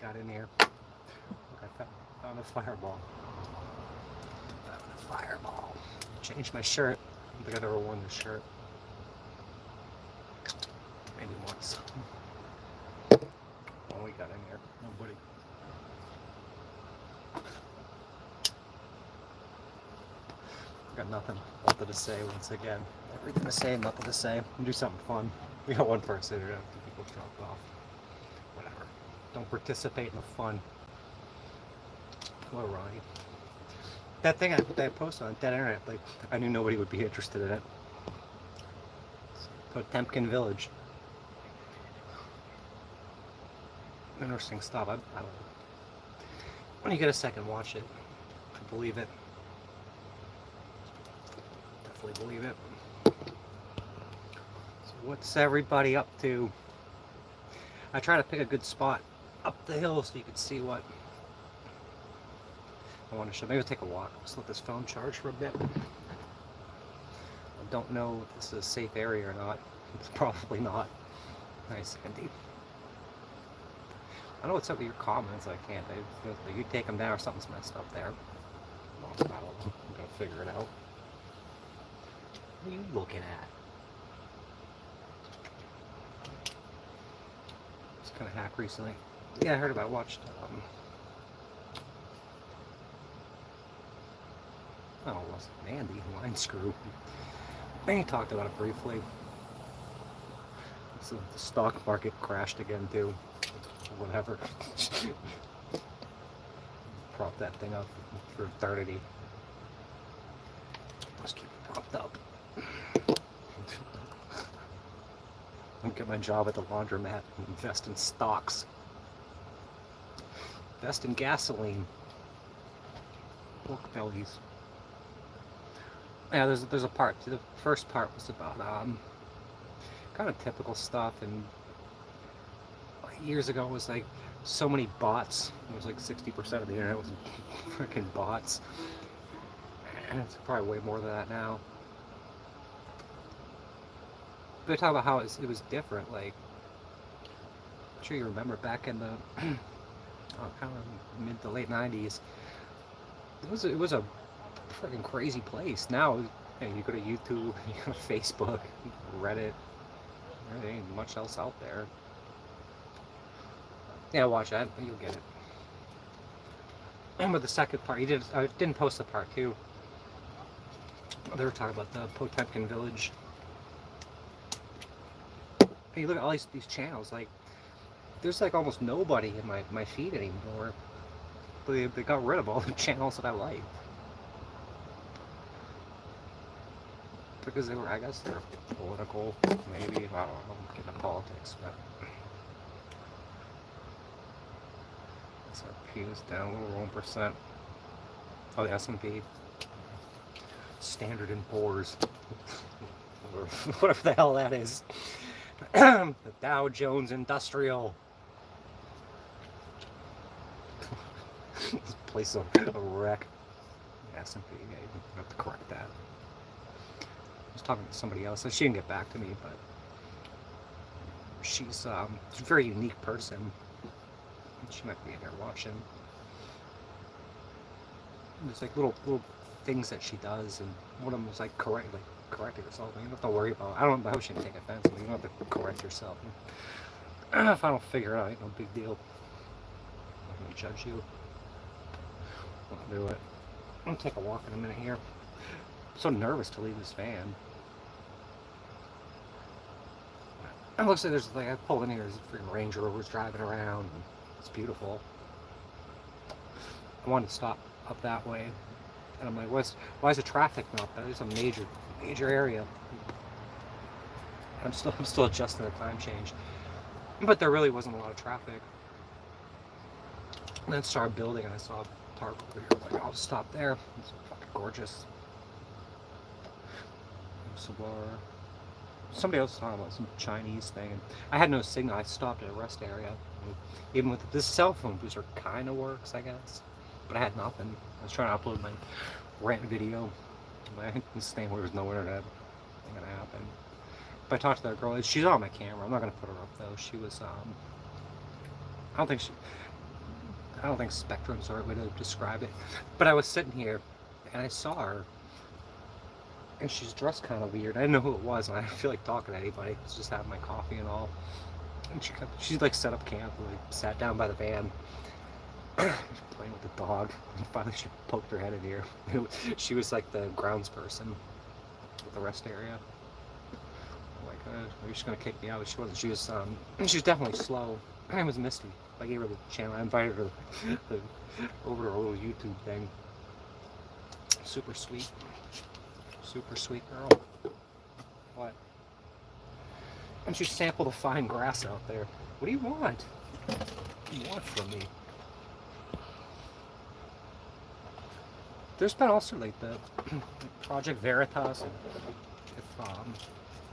got in here? Look, I found a fireball. Found a fireball. Changed my shirt. I don't think I've ever worn this shirt. Maybe once. What we got in here? Nobody. Got nothing to say once again. Everything to say, nothing to say. We'll do something fun. We got one person here after people drop off. Whatever. Don't participate in the fun. Hello, Ronnie. That thing I posted on Dead Internet, like, I knew nobody would be interested in it. Potemkin Village. Interesting stuff. I don't know. When you get a second, watch it. I believe it. Definitely believe it. So what's everybody up to? I try to pick a good spot up the hill so you can see what I want to show. Maybe I'll take a walk. Just let this phone charge for a bit. I don't know if this is a safe area or not. It's probably not. Nice, Andy. I don't know what's up with your comments. I can't. You take them down or something's messed up there. Well, I don't know. I'm gonna figure it out. What are you looking at? It's kind of hacked recently. Yeah, I heard about it. Watched. Oh, it wasn't Andy. Line Screw. He talked about it briefly. So the stock market crashed again too. Whatever. Prop that thing up for eternity. Just keep it propped up. I'll get my job at the laundromat and invest in stocks. Invest in gasoline. Pork bellies. Yeah, there's a part. The first part was about kind of typical stuff, and years ago it was like so many bots. It was like 60% of the internet was freaking bots, and it's probably way more than that now. But they talk about how it was different. Like, I'm sure you remember back in the kind of mid to late 90s. It was a freaking crazy place. Now, you go to YouTube, you go to Facebook, Reddit. There ain't much else out there. Yeah, watch that. You'll get it. And with the second part, I didn't post the part two. They were talking about the Potemkin Village. And you look at all these channels, like, there's like almost nobody in my feed anymore. They got rid of all the channels that I like. Because I guess they're political, maybe. I don't know, I'm getting into politics, but S&P is down a little 1%. Oh, the S&P. Standard & Poor's. Whatever the hell that is. The Dow Jones Industrial. This place is a wreck. The S&P, yeah, you have to correct that. I was talking to somebody else, and she didn't get back to me, but she's a very unique person. She might be in there watching. There's like little things that she does, and one of them was like correcting herself. You don't have to worry about. I hope she didn't take offense. But you don't have to correct yourself. And if I don't figure it out, ain't no big deal. I'm not gonna judge you. I'll do it. I'm gonna take a walk in a minute here. I'm so nervous to leave this van. It looks like there's like I pulled in here. There's freaking Range Rovers driving around. It's beautiful. I wanted to stop up that way, and I'm like, why is the traffic not there? There's a major area. I'm still adjusting the time change, but there really wasn't a lot of traffic. And then it started building, and I saw a park over here. I was like, I'll stop there. It's fucking gorgeous. Somebody else was talking about some Chinese thing, and I had no signal. I stopped at a rest area. And even with this cell phone booster, kind of works, I guess, but I had nothing. I was trying to upload my rant video. This thing where there's no internet. Ain't gonna happen. But I talked to that girl. She's on my camera. I'm not gonna put her up though. She was I don't think I don't think spectrum's the right way to describe it. But I was sitting here and I saw her, and she's dressed kind of weird. I didn't know who it was, and I didn't feel like talking to anybody. I was just having my coffee and all. And she's like set up camp and like sat down by the van, playing with the dog. And finally, she poked her head in here. She was like the grounds person with the rest area. I'm like, are you just gonna kick me out? But she wasn't. She was definitely slow. Her name was Misty. I gave her the channel. I invited her over to her little YouTube thing. Super sweet girl. What? And she sampled the fine grass out there. What do you want? What do you want from me? There's been also like the Project Veritas, and if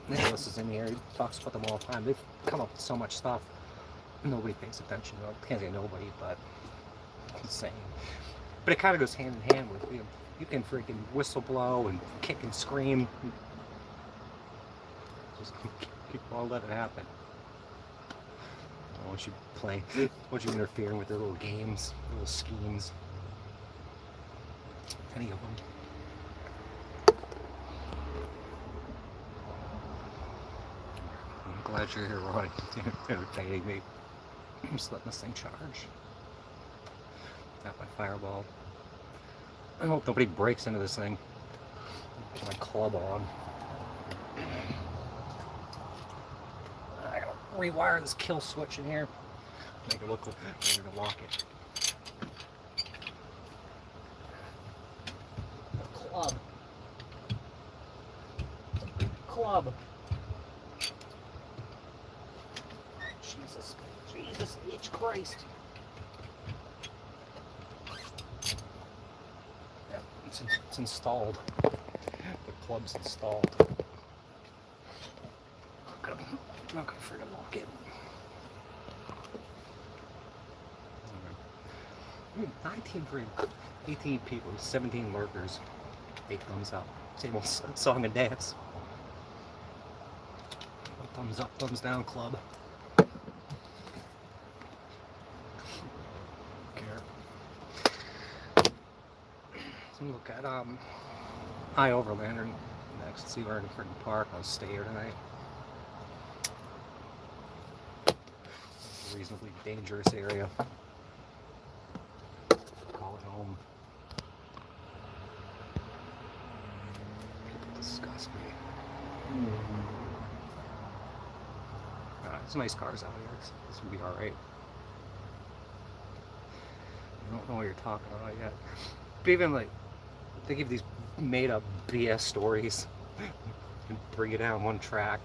Nicholas is in here, he talks about them all the time. They've come up with so much stuff. Nobody pays attention to it. Can't say nobody, but insane. But it kind of goes hand in hand with, you can freaking whistle blow and kick and scream. Just keep on letting it happen. Once you play, once you interfere with their little games, little schemes. Any of them. I'm glad you're here, Roy. Entertaining me. I'm just letting this thing charge. Got my fireball. I hope nobody breaks into this thing. Get my club on. I gotta rewire this kill switch in here. Make it look like I'm gonna lock it. Club. Club. Jesus H. Christ. Yeah, it's installed. The club's installed. I'm not gonna freaking lock it. 19 for 18 people, 17 lurkers, 8 thumbs up. Same old song and dance. Thumbs up, thumbs down, club. Look at High Overlander next. See where in freaking park. I'll stay here tonight. Reasonably dangerous area. Call it home. People disgust me. There's nice cars out here. This will be alright. I don't know what you're talking about yet. But even like, they give these made-up BS stories and bring it down one track,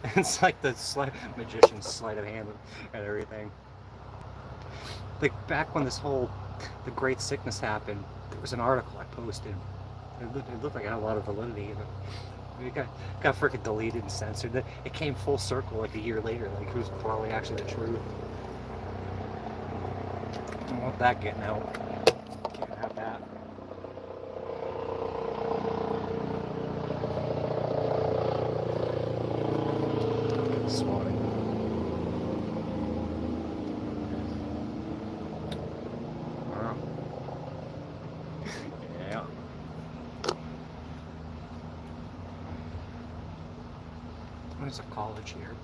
and it's like the magician's sleight of hand and everything. Like back when the Great Sickness happened, there was an article I posted. It looked like it had a lot of validity, and it got freaking deleted and censored. It came full circle like a year later, like it was probably actually the truth. I don't want that getting out. Can't have that. Swatting. Yeah. There's a college here.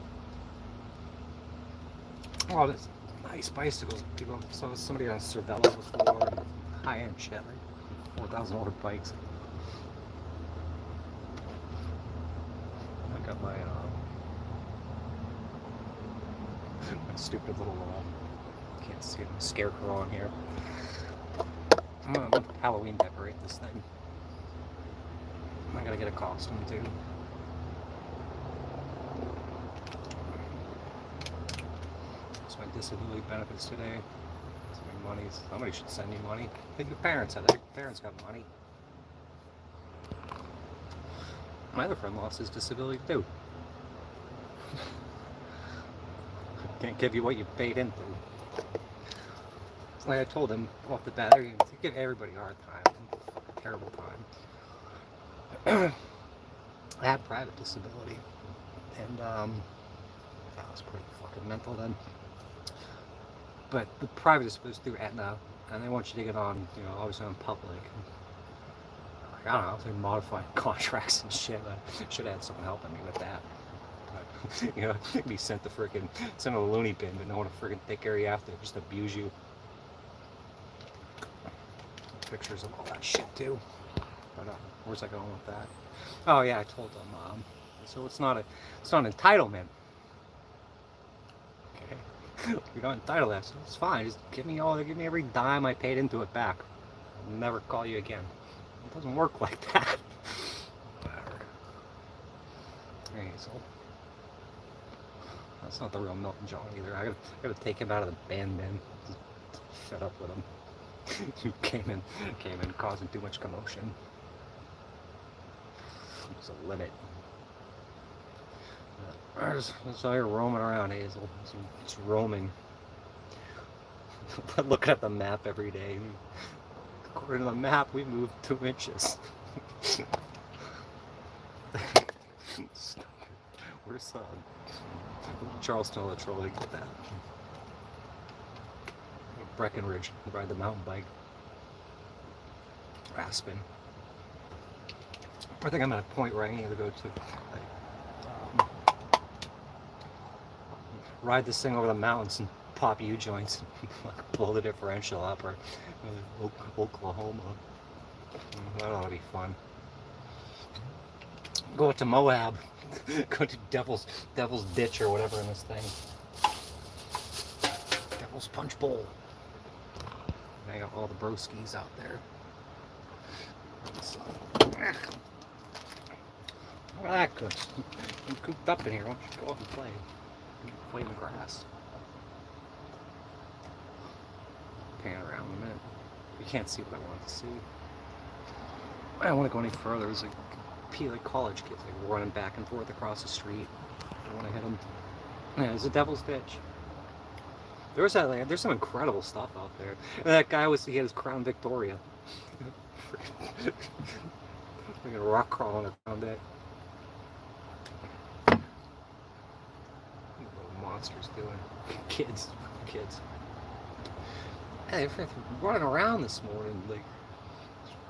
Oh, there's nice bicycles. People saw somebody on Cervelo before, and high-end shit, like $4,000 bikes. I got my stupid little can't see it, scarecrow on here. I'm gonna Halloween decorate this thing. I gotta get a costume too. It's my disability benefits today. It's my money. Somebody should send me money. I think your parents have it. Your parents got money. My other friend lost his disability too. Can't give you what you paid into. It's like I told him off the bat, you give everybody a hard time. A terrible time. I had private disability, and that was pretty fucking mental then. but the private is supposed to do Aetna, and they want you to get on, you know, obviously on public. Like, I don't know, if they're modifying contracts and shit. I should have had someone helping me with that. But, you know, be sent to a loony bin, but no one to freaking take care of you after, just abuse you. Pictures of all that shit too. But where's I going with that? Oh yeah, I told them. So it's not entitlement. Okay, you're not entitled to that, so it's fine. Just give me every dime I paid into it back. I'll never call you again. It doesn't work like that. Whatever. Hazel. That's not the real Milton John either. I gotta take him out of the band bin. Fed up with him. He came in causing too much commotion. There's a limit. So you're roaming around, Hazel. It's roaming. Looking at the map every day. According to the map, we moved 2 inches. Where's Charleston Electrolyte get that? Breckenridge, ride the mountain bike. Aspen. I think I'm at a point where I need to go to ride this thing over the mountains and pop U-joints and like blow the differential up, or Oklahoma. That ought to be fun. Go to Moab. Go to Devil's Ditch or whatever in this thing. Devil's Punch Bowl. I got all the broskies out there. Look at that good. I'm cooped up in here. Why don't you go off and play? Play in the grass. Pan around a minute. You can't see what I want to see. I don't want to go any further. There's like college kids like running back and forth across the street. I don't want to hit them. Yeah, there's a Devil's Ditch. There's some incredible stuff out there. And that guy he had his Crown Victoria. Like a rock crawling around it. What are monsters doing? Kids. Hey, they're running around this morning. Like,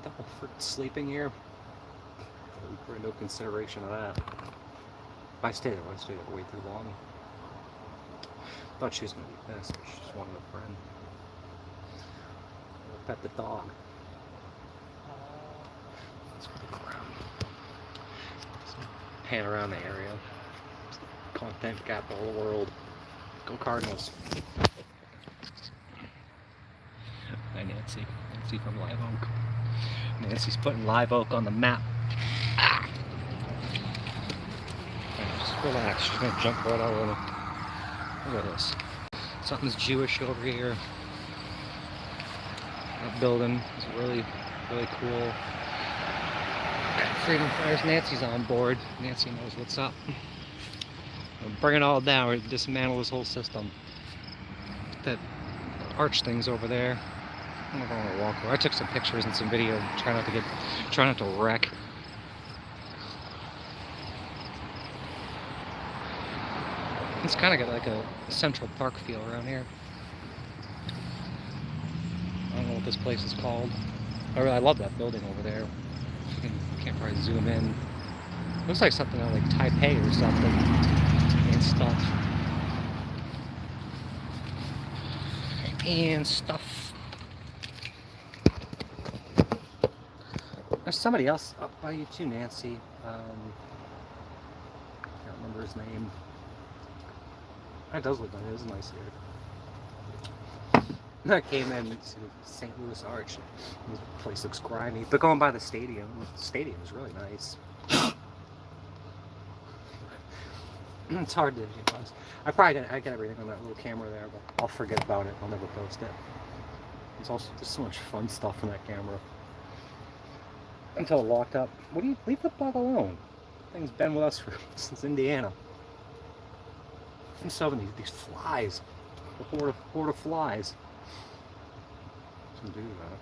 double freaking sleeping here. For no consideration of that. I stayed there way too long. Thought she was going to be pissed. She just wanted a friend. Pet the dog. Let's look around. Pan around the area. Content capital of the world. Go Cardinals. Hi Nancy. Nancy from Live Oak. Nancy's putting Live Oak on the map. Ah. Just relax. She's going to jump right over the... Look at this. Something's Jewish over here. That building is really, really cool. Freedom Fighters. Nancy's on board. Nancy knows what's up. We'll bring it all down. We'll dismantle this whole system. That arch thing's over there. I'm not going to walk over. I took some pictures and some video. Try not to wreck. It's kind of got like a Central Park feel around here. I don't know what this place is called. I love that building over there. You can't probably zoom in. Looks like something out like Taipei or something and stuff. There's somebody else up by you too, Nancy. Can't remember his name. That does look nice. It is nice here. I came in to St. Louis Arch. This place looks grimy. But going by the stadium is really nice. It's hard to, you know, I get everything on that little camera there, but I'll forget about it. I'll never post it. There's so much fun stuff in that camera. Until it locked up. What do you leave the bug alone? The thing's been with us since Indiana. And so many these flies, a horde of flies. Shouldn't do that.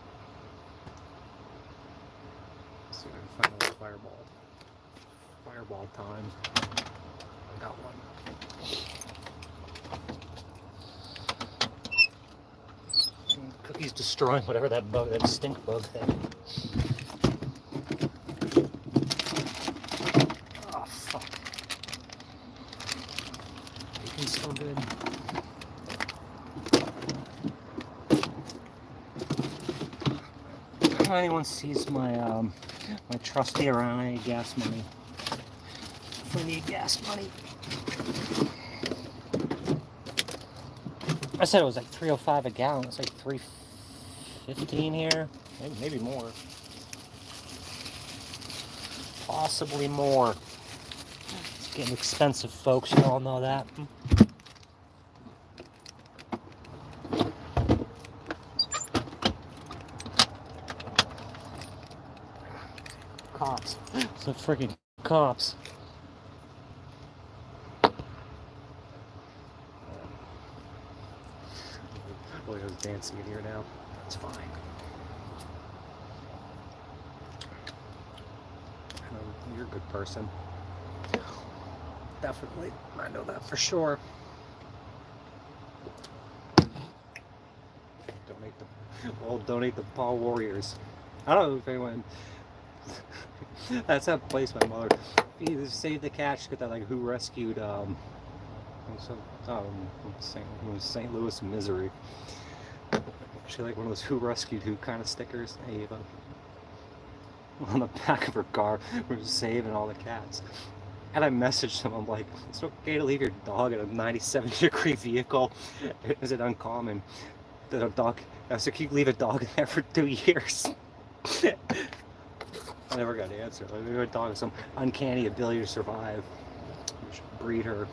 Let's see if I can find a fireball. Fireball time. I got one. he's destroying whatever that bug, that stink bug thing. Oh, fuck. Bacon's still good. If anyone sees my my trusty Orion gas money, if we need gas money. I said it was like $3.05 a gallon. It's like $3.15 here, maybe more, possibly more. It's getting expensive, folks. You all know that. Cops. It's the freaking cops. Leo's dancing in here now. That's fine. You're a good person. Definitely. I know that for sure. Donate the Paul Warriors. I don't know if anyone. That's that place my mother. Either Save the Catch, get that like Who Rescued St. Louis Misery. She like one of those Who Rescued Who kind of stickers. Hey, on the back of her car, we're saving all the cats. And I messaged them. I'm like, it's okay to leave your dog in a 97-degree vehicle. Is it uncommon that a dog? I said, can you leave a dog in there for 2 years? I never got an answer. Like, maybe a dog has some uncanny ability to survive. We should breed her.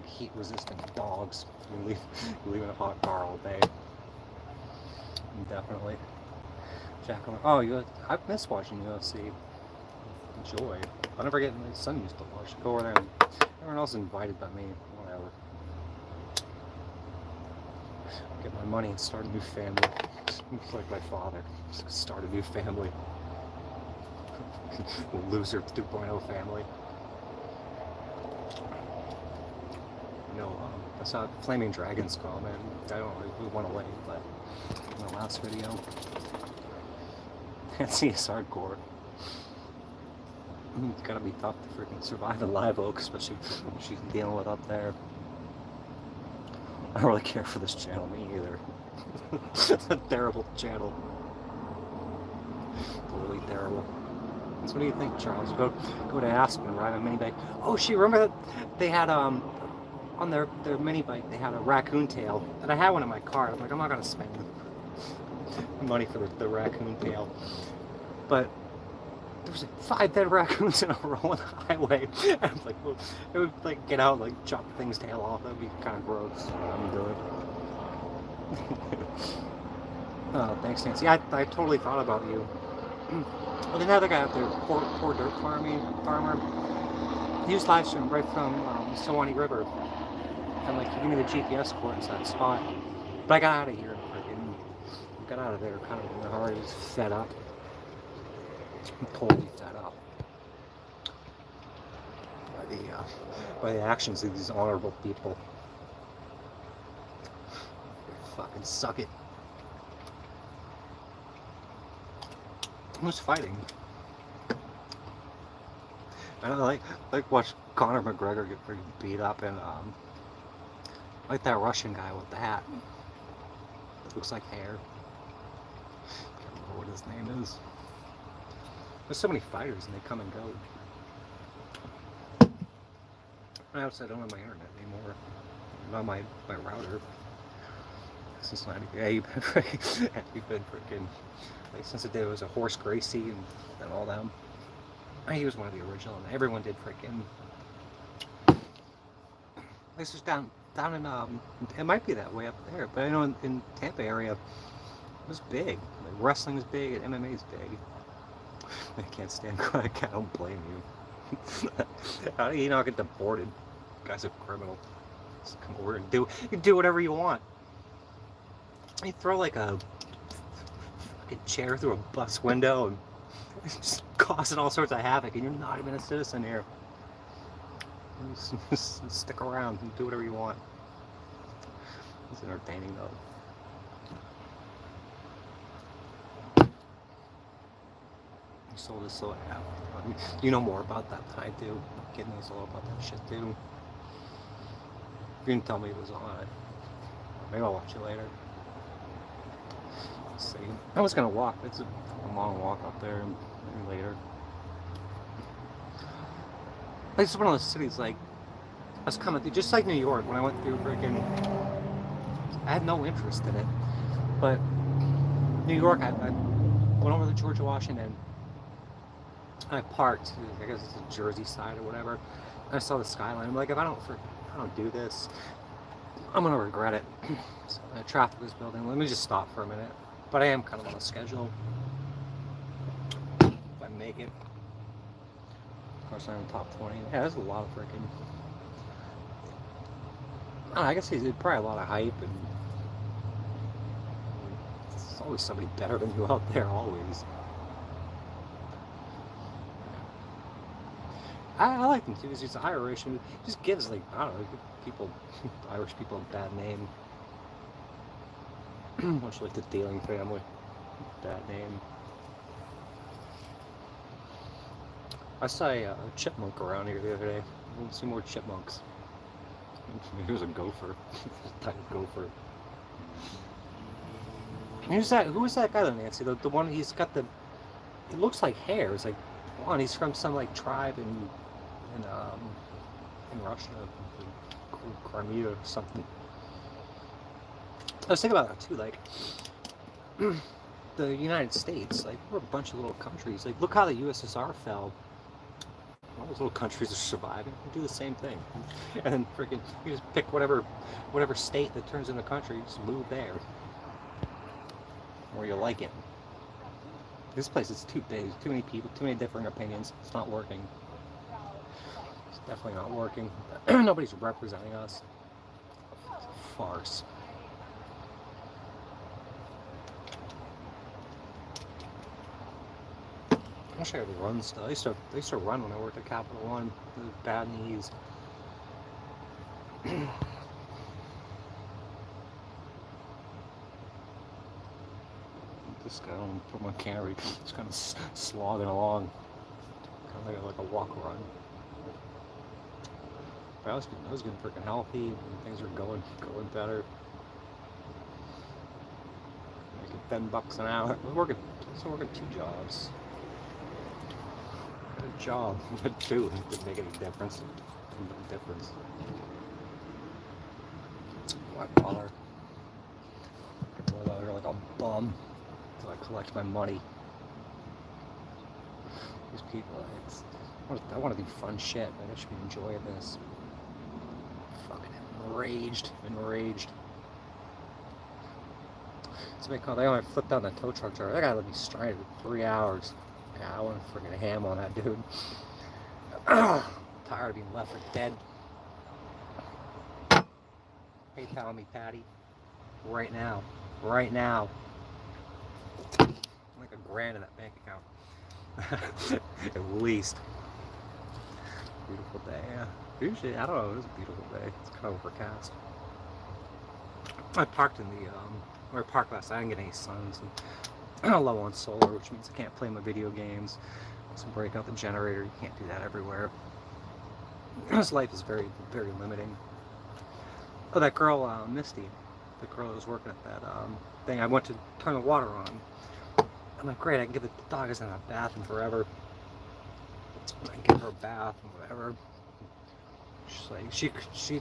Heat-resistant dogs. You leave in a hot car all day. Definitely. Jacqueline. Oh, I miss watching UFC. Enjoy. I never get. My son used to watch. Go over there. And everyone else is invited but me. Whatever. Get my money and start a new family. It's like my father. Start a new family. Loser 2.0 family. No, that's not Flaming Dragon's comment. I don't know who went away, but in the last video. CS's hardcore. It's gotta be tough to freaking survive in Live Oak, especially when she's dealing with up there. I don't really care for this channel, me either. It's a terrible channel. Totally terrible. So what do you think, Charles? Go to Aspen, ride a mini bike. Oh, remember that they had on their mini bike they had a raccoon tail, and I had one in my car. I'm like, I'm not gonna spend money for the raccoon tail, but there was like 5 dead raccoons in a row on the highway. And I was like, well, it would like get out, like chop the thing's tail off. That would be kind of gross. I'm doing. Oh, thanks, Nancy. I totally thought about you. Well, then the other guy out there, poor dirt farmer. He was live streaming right from Suwannee River, and like he gave me the GPS coordinates to that spot. But I got out of here. Got out of there kind of in a hurry. I was fed up. I'm totally fed up by the actions of these honorable people. They fucking suck it. Who's fighting? I don't like watch Conor McGregor get pretty beat up, and like that Russian guy with the hat. It looks like hair. Can't remember what his name is. There's so many fighters and they come and go. I also don't have my internet anymore. Not my router. Since 98, you've been freaking like since the day it was a Horse Gracie and all them. He was one of the original, and everyone did freaking. This was down in it might be that way up there, but I know in Tampa area it was big. Like, wrestling is big and MMA is big. I can't stand. I don't blame you. How do you not get deported? The guy's a criminal. Just come over and you can do whatever you want. You throw like a fucking chair through a bus window and just causing all sorts of havoc, and you're not even a citizen here. Just stick around and do whatever you want. It's entertaining though. So this, so yeah. You know more about that than I do. Kid knows a lot about that shit too. You didn't tell me it was on it. Maybe I'll watch it later. Let's see. I was gonna walk. It's a long walk up there. Maybe later. It's one of those cities like I was coming through, just like New York. When I went through freaking, I had no interest in it. But New York, I went over to George Washington. I parked. I guess it's the Jersey side or whatever. And I saw the skyline. I'm like, if I don't do this, I'm gonna regret it. So the traffic was building. Let me just stop for a minute. But I am kind of on a schedule. If I make it. Of course, I'm in the top 20. Yeah, there's a lot of freaking. I guess he's probably a lot of hype, and there's always somebody better than you out there, always. I like him too. He's Irish, and he just gives, like, I don't know, people, Irish people a bad name. Much like the Dealing family, bad name. I saw a chipmunk around here the other day. I want to see more chipmunks. Maybe it was a gopher. Type of gopher. Who's that? Who is that guy though, Nancy? The one he's got the. It looks like hair. It's like, one. He's from some like tribe in Russia, Crimea or something. I was thinking about that too. Like the United States, like we're a bunch of little countries. Like look how the USSR fell. All those little countries are surviving. We do the same thing, and then freaking you just pick whatever state that turns into a country, you just move there, where you like it. This place is too big. Too many people. Too many differing opinions. It's not working. It's definitely not working. Nobody's representing us. It's a farce. I wish I could run still. I used to run when I worked at Capital One. With bad knees. This guy, I don't put my camera. Just kind of slogging along, kind of like a walk run. But I was getting freaking healthy, and things were going better. Making $10 an hour. I was working 2 jobs. A job, but 2 didn't make any difference. No difference. White collar. Roll out here like a bum until I collect my money. These people, I want to do fun shit, man. I should be enjoying this. Fucking enraged. Somebody called. They only flipped down the tow truck driver. That guy let me stranded for 3 hours. Yeah, I want a freaking ham on that dude. Tired of being left for dead. PayPal me, Patty. Right now. Like $1,000 in that bank account. At least. Beautiful day, yeah. Usually, I don't know, it was a beautiful day. It's kind of overcast. I parked in the, where I parked last night. I didn't get any sun, so I'm low on solar, which means I can't play my video games. So break out the generator. You can't do that everywhere. This life is very, very limiting. Oh, that girl, Misty, the girl that was working at that thing, I went to turn the water on. I'm like, great, I can give the dog is in a bath and forever. I can give her a bath and whatever. She's like, she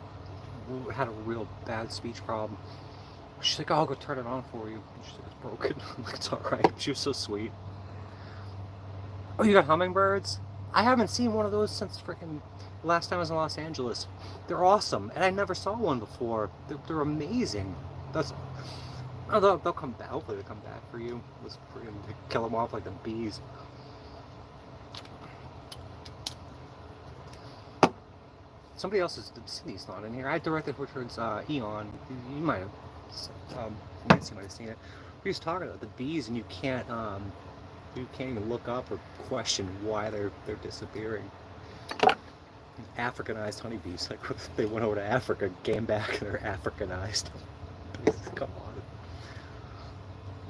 had a real bad speech problem. She's like, oh, I'll go turn it on for you. She's like, it's broken. I'm like, it's alright. She was so sweet. Oh, you got hummingbirds? I haven't seen one of those since freaking last time I was in Los Angeles. They're awesome, and I never saw one before. They're amazing. Oh, they'll come back. Hopefully they'll come back for you. Let's freaking kill them off like the bees. Somebody else's Sydney's not in here. I directed Richard's Eon. You might have. Nancy might have seen it. We was talking about the bees, and you can't even look up or question why they're disappearing. Africanized honeybees, like they went over to Africa, came back, and they're Africanized. Come on.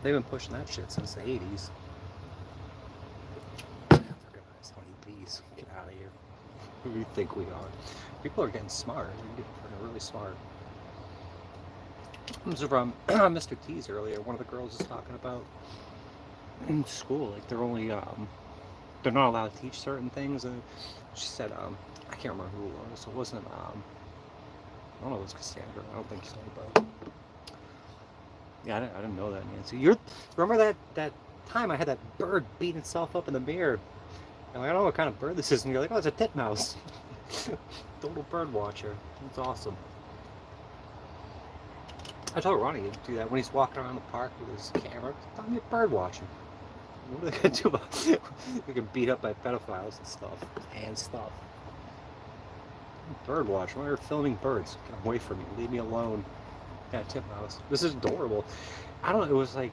They've been pushing that shit since the 80s. Organized honeybees. Get out of here. Who do you think we are? People are getting smart. They're getting really smart. This was from Mr. T's earlier. One of the girls was talking about in school, like they're only they're not allowed to teach certain things, and she said I can't remember who it was. It wasn't I don't know if it was Cassandra. I don't think so, but yeah, I didn't know that, Nancy. Remember that time I had that bird beating itself up in the mirror? I'm like, I don't know what kind of bird this is, and you're like, oh, it's a titmouse. Total bird watcher. It's awesome. I told Ronnie to do that when he's walking around the park with his camera. Tell me bird watching. What are they gonna do about it? We get beat up by pedophiles and stuff. Bird watching. Why are you filming birds? Get away from me. Leave me alone. Yeah, titmouse. This is adorable. I don't know. It was like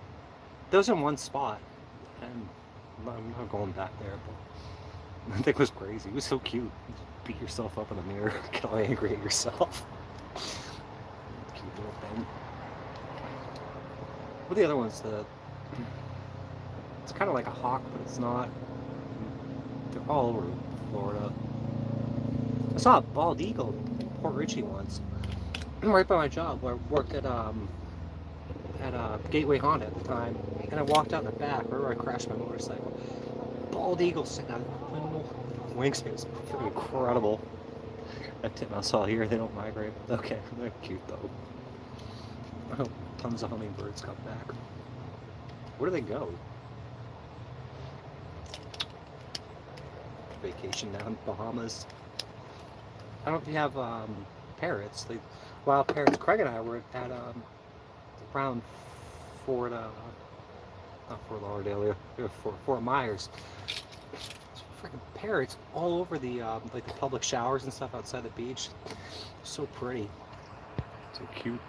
those in one spot, and I'm not going back there, but I think it was crazy. It was so cute. Just beat yourself up in the mirror. Get all angry at yourself. Cute little thing. What are the other ones? It's kind of like a hawk, but it's not. They're all over Florida. I saw a bald eagle in Port Richey once, right by my job, where I worked at Gateway Honda at the time, and I walked out in the back where I crashed my motorcycle. Bald eagle sitting out the window. Wingspan was pretty incredible. That titmouse all here, they don't migrate. Okay, they're cute though. I hope tons of hummingbirds come back. Where do they go? Vacation down in Bahamas. I don't know if you have parrots. Wild parrots. Craig and I were at around Fort not Fort Lauderdale, Fort Myers. Freaking parrots all over the like the public showers and stuff outside the beach. So pretty. So cute.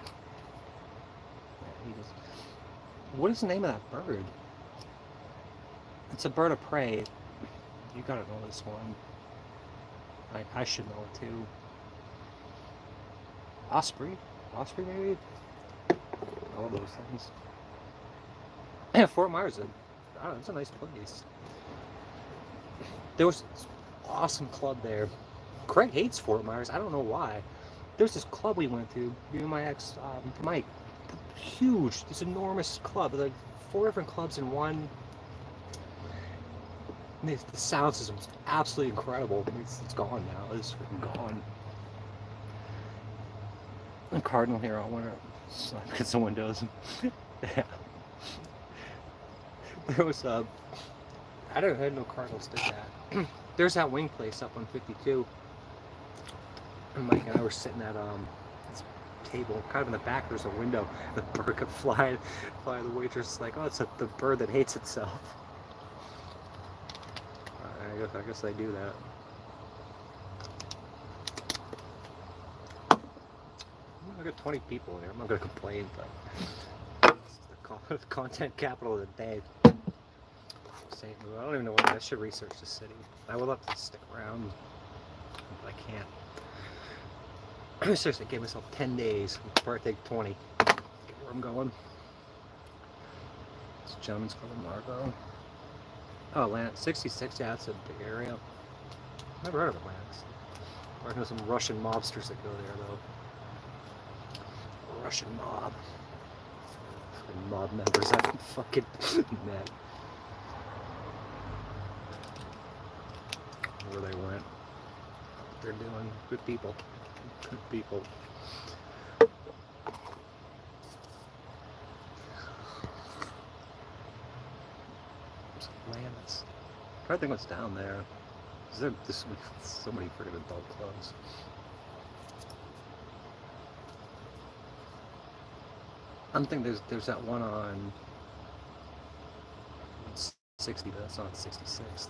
What is the name of that bird? It's a bird of prey. You gotta know this one. I should know it too. Osprey? Osprey maybe? All those things. Yeah, Fort Myers, it's a nice place. There was this awesome club there. Craig hates Fort Myers. I don't know why. There's this club we went to, me and my ex, Mike. Huge, this enormous club. Like 4 different clubs in one. The sound system was absolutely incredible. It's gone now. It's freaking gone. The Cardinal here, I want to slap against the windows. Yeah. There was I didn't know Cardinals did that. There's that wing place up on 52. And Mike and I were sitting at this table, kind of in the back. There's a window. The bird could fly. The waitress is like, oh, it's the bird that hates itself. I guess they do that. I got 20 people here. I'm not gonna complain, but this is the content capital of the day. St. Louis. I don't even know what I should research the city. I would love to stick around, but I can't. Seriously, I gave myself 10 days. Before I take 20. Get where I'm going. This gentleman's called Margot. Oh, Atlantis. 66, yeah, that's a big area. Never heard of Atlantis. I know some Russian mobsters that go there, though. Russian mob. Fucking mob members I haven't fucking met. Where they went. What they're doing. Good people. Good people. Atlantis. I'm trying to think what's down there. There's so many freaking adult clubs. I'm thinking there's that one on 60, but that's on 66th.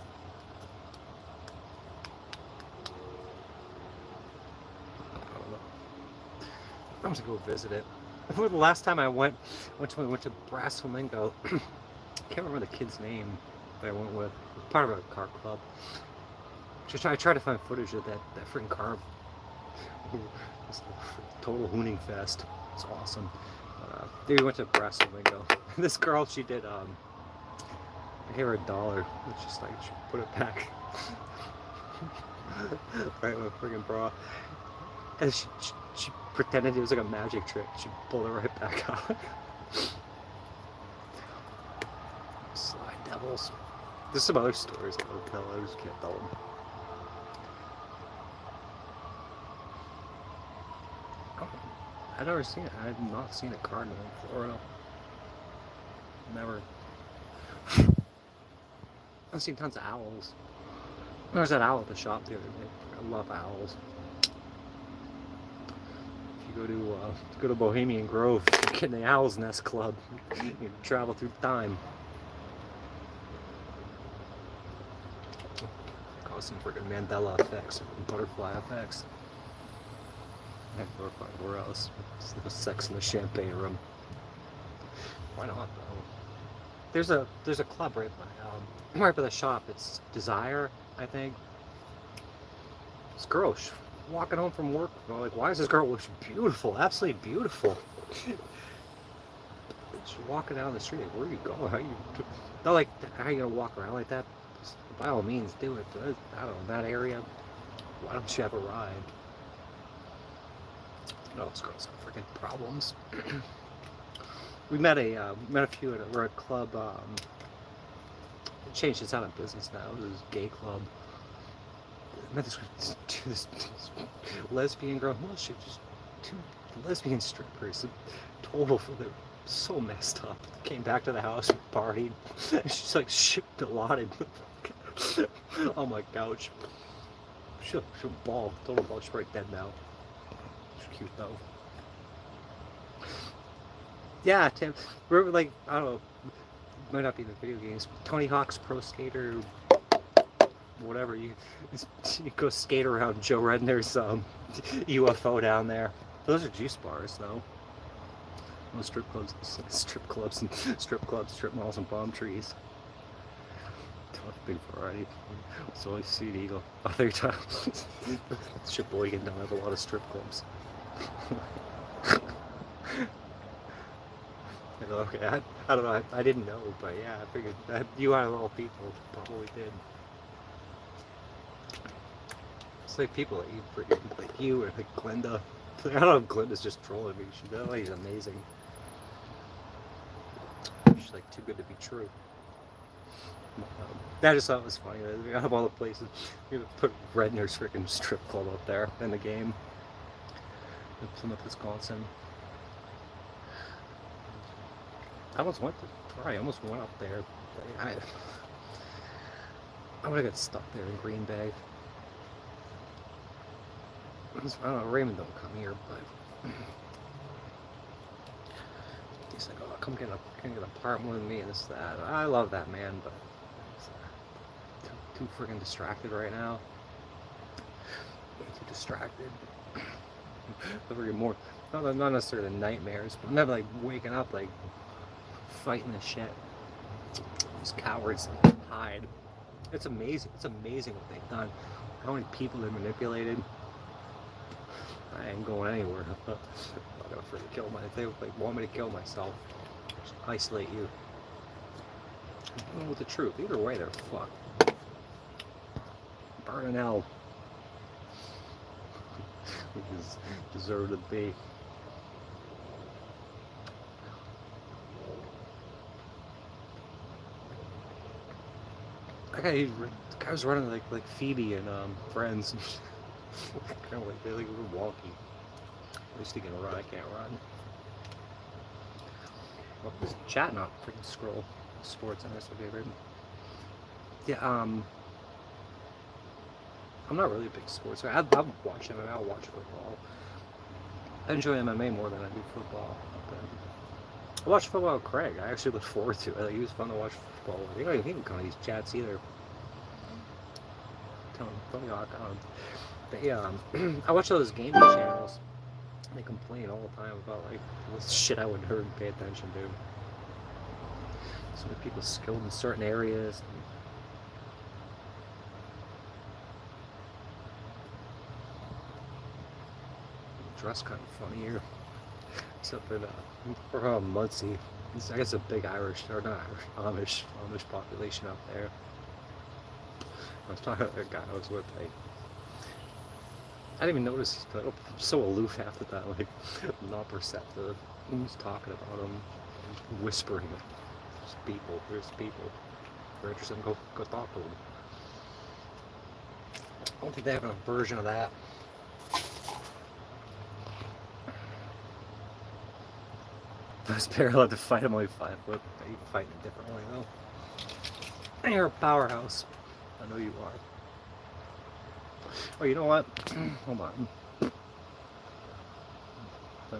I don't know. I'm gonna go visit it. The last time I went to Brass Flamingo. I can't remember the kid's name that I went with. Part of a car club. I tried to find footage of that freaking car. This total hooning fest. It's awesome. Dude, we went to Brass Window. This girl, she did, I gave her $1. It's just like, she put it back. Right in my friggin' bra. And she pretended it was like a magic trick. She pulled it right back out. Sly devils. There's some other stories I don't tell. I just can't tell them. I've never seen it. I've not seen a cardinal in Florida. Never. I've seen tons of owls. There was an owl at the shop the other day. I love owls. If you go to Bohemian Grove, you get in the Owl's Nest Club. You can travel through time. Cause some freaking Mandela effects, butterfly effects. And butterfly, where else? Sex in the champagne room. Why not though? There's a club right by the shop. It's Desire, I think. This girl walking home from work. I'm like, why is this girl look beautiful? Absolutely beautiful. She's walking down the street. Like, where are you going? Not like, how are you gonna walk around like that? Just, by all means, do it. But I don't know, that area. Why don't you have a ride? No, this girl's got freaking problems. We met a few at a club. It changed. It's out of business now. It was a gay club. I met this lesbian girl. Well, she was just two lesbian strippers. Total, they're so messed up. Came back to the house, partied. She's like shipped a lot on my couch. She's a ball, total ball. She's probably dead now. She's cute though. Yeah, Tim. We're like, I don't know. Might not be the video games. Tony Hawk's Pro Skater. Whatever, you go skate around Joe Redner's UFO down there. Those are juice bars, though. No strip clubs, strip malls, and palm trees. Tough big variety. So I see the Eagle. Other times, Sheboygan don't have a lot of strip clubs. Okay, I don't know. I didn't know, but yeah, I figured that you out of all people probably did. It's like people that you freaking, like you or like Glenda. I don't know if Glenda's just trolling me. That lady's amazing. She's like too good to be true. I just thought it was funny. Out of all the places, you know, put Redner's freaking strip club up there in the game in Plymouth, Wisconsin. I almost went up there. I would have got stuck there in Green Bay. I don't know, Raymond don't come here, but he's like, oh, come get an apartment with me and this, that. I love that man, but too freaking distracted right now. Too distracted. More, not necessarily nightmares, but I'm never like waking up like fighting the shit. These cowards hide. It's amazing. It's amazing what they've done. How many people they've manipulated. I ain't going anywhere. I'm not gonna freaking kill myself. If they like, want me to kill myself, just isolate you. With the truth. Either way, they're fucked. Burn in hell. We deserve to be. The guy was running like Phoebe and Friends. Kind of like they're like wonky. At least he can run. I can't run. Well, this chat not freaking scroll sports on this would be right. Yeah. I'm not really a big sports guy. I watch MMA. I'll watch football. I enjoy MMA more than I do football. I watch football with Craig. I actually look forward to it. Like, he was fun to watch football with. He don't even come to these chats either. Tony Hawk. But yeah, I watch all those gaming channels. They complain all the time about like this shit I wouldn't heard and pay attention to. So many people skilled in certain areas. Dress kind of funny here. Except for Muncie. I guess a big Irish, or not Irish, Amish population up there. I was talking to a guy I was with, I didn't even notice, I'm so aloof half the time, like, not perceptive. Who's talking about them, whispering. There's people. If you're interested, go talk to them. I don't think they have a version of that. I was parallel to fight, I'm only 5 foot. You fight in a different way, though. And you're a powerhouse. I know you are. Oh, you know what? Hold on. I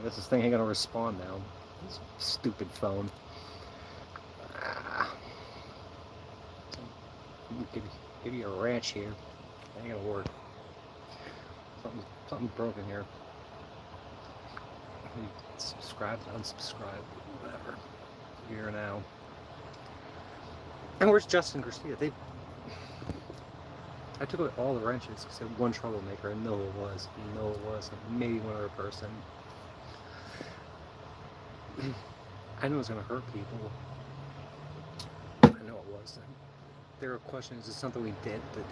guess this thing ain't gonna respond now. This stupid phone. Give you a ranch here. Ain't gonna work. Something's broken here. You subscribe, unsubscribe, whatever. Here now. And where's Justin and Christina? I took away all the wrenches because I had one troublemaker. I know it was. And maybe one other person. I knew it was going to hurt people. I know it was. There were questions, is it something we did? That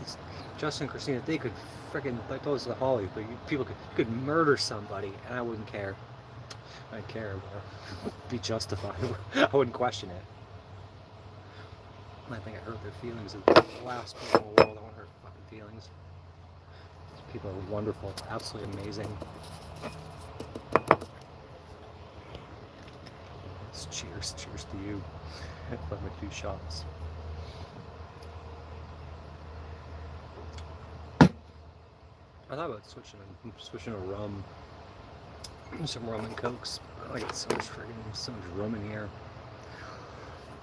Justin and Christina, they could freaking, like those to Holly, but people could murder somebody and I wouldn't care. I'd care, but be justified. I wouldn't question it. I think I hurt their feelings. The last people in the world, I want to hurt fucking feelings. These people are wonderful, absolutely amazing. Cheers to you. Let me 2 shots. I thought about switching to rum. Some rum and cokes. I get so much rum in here.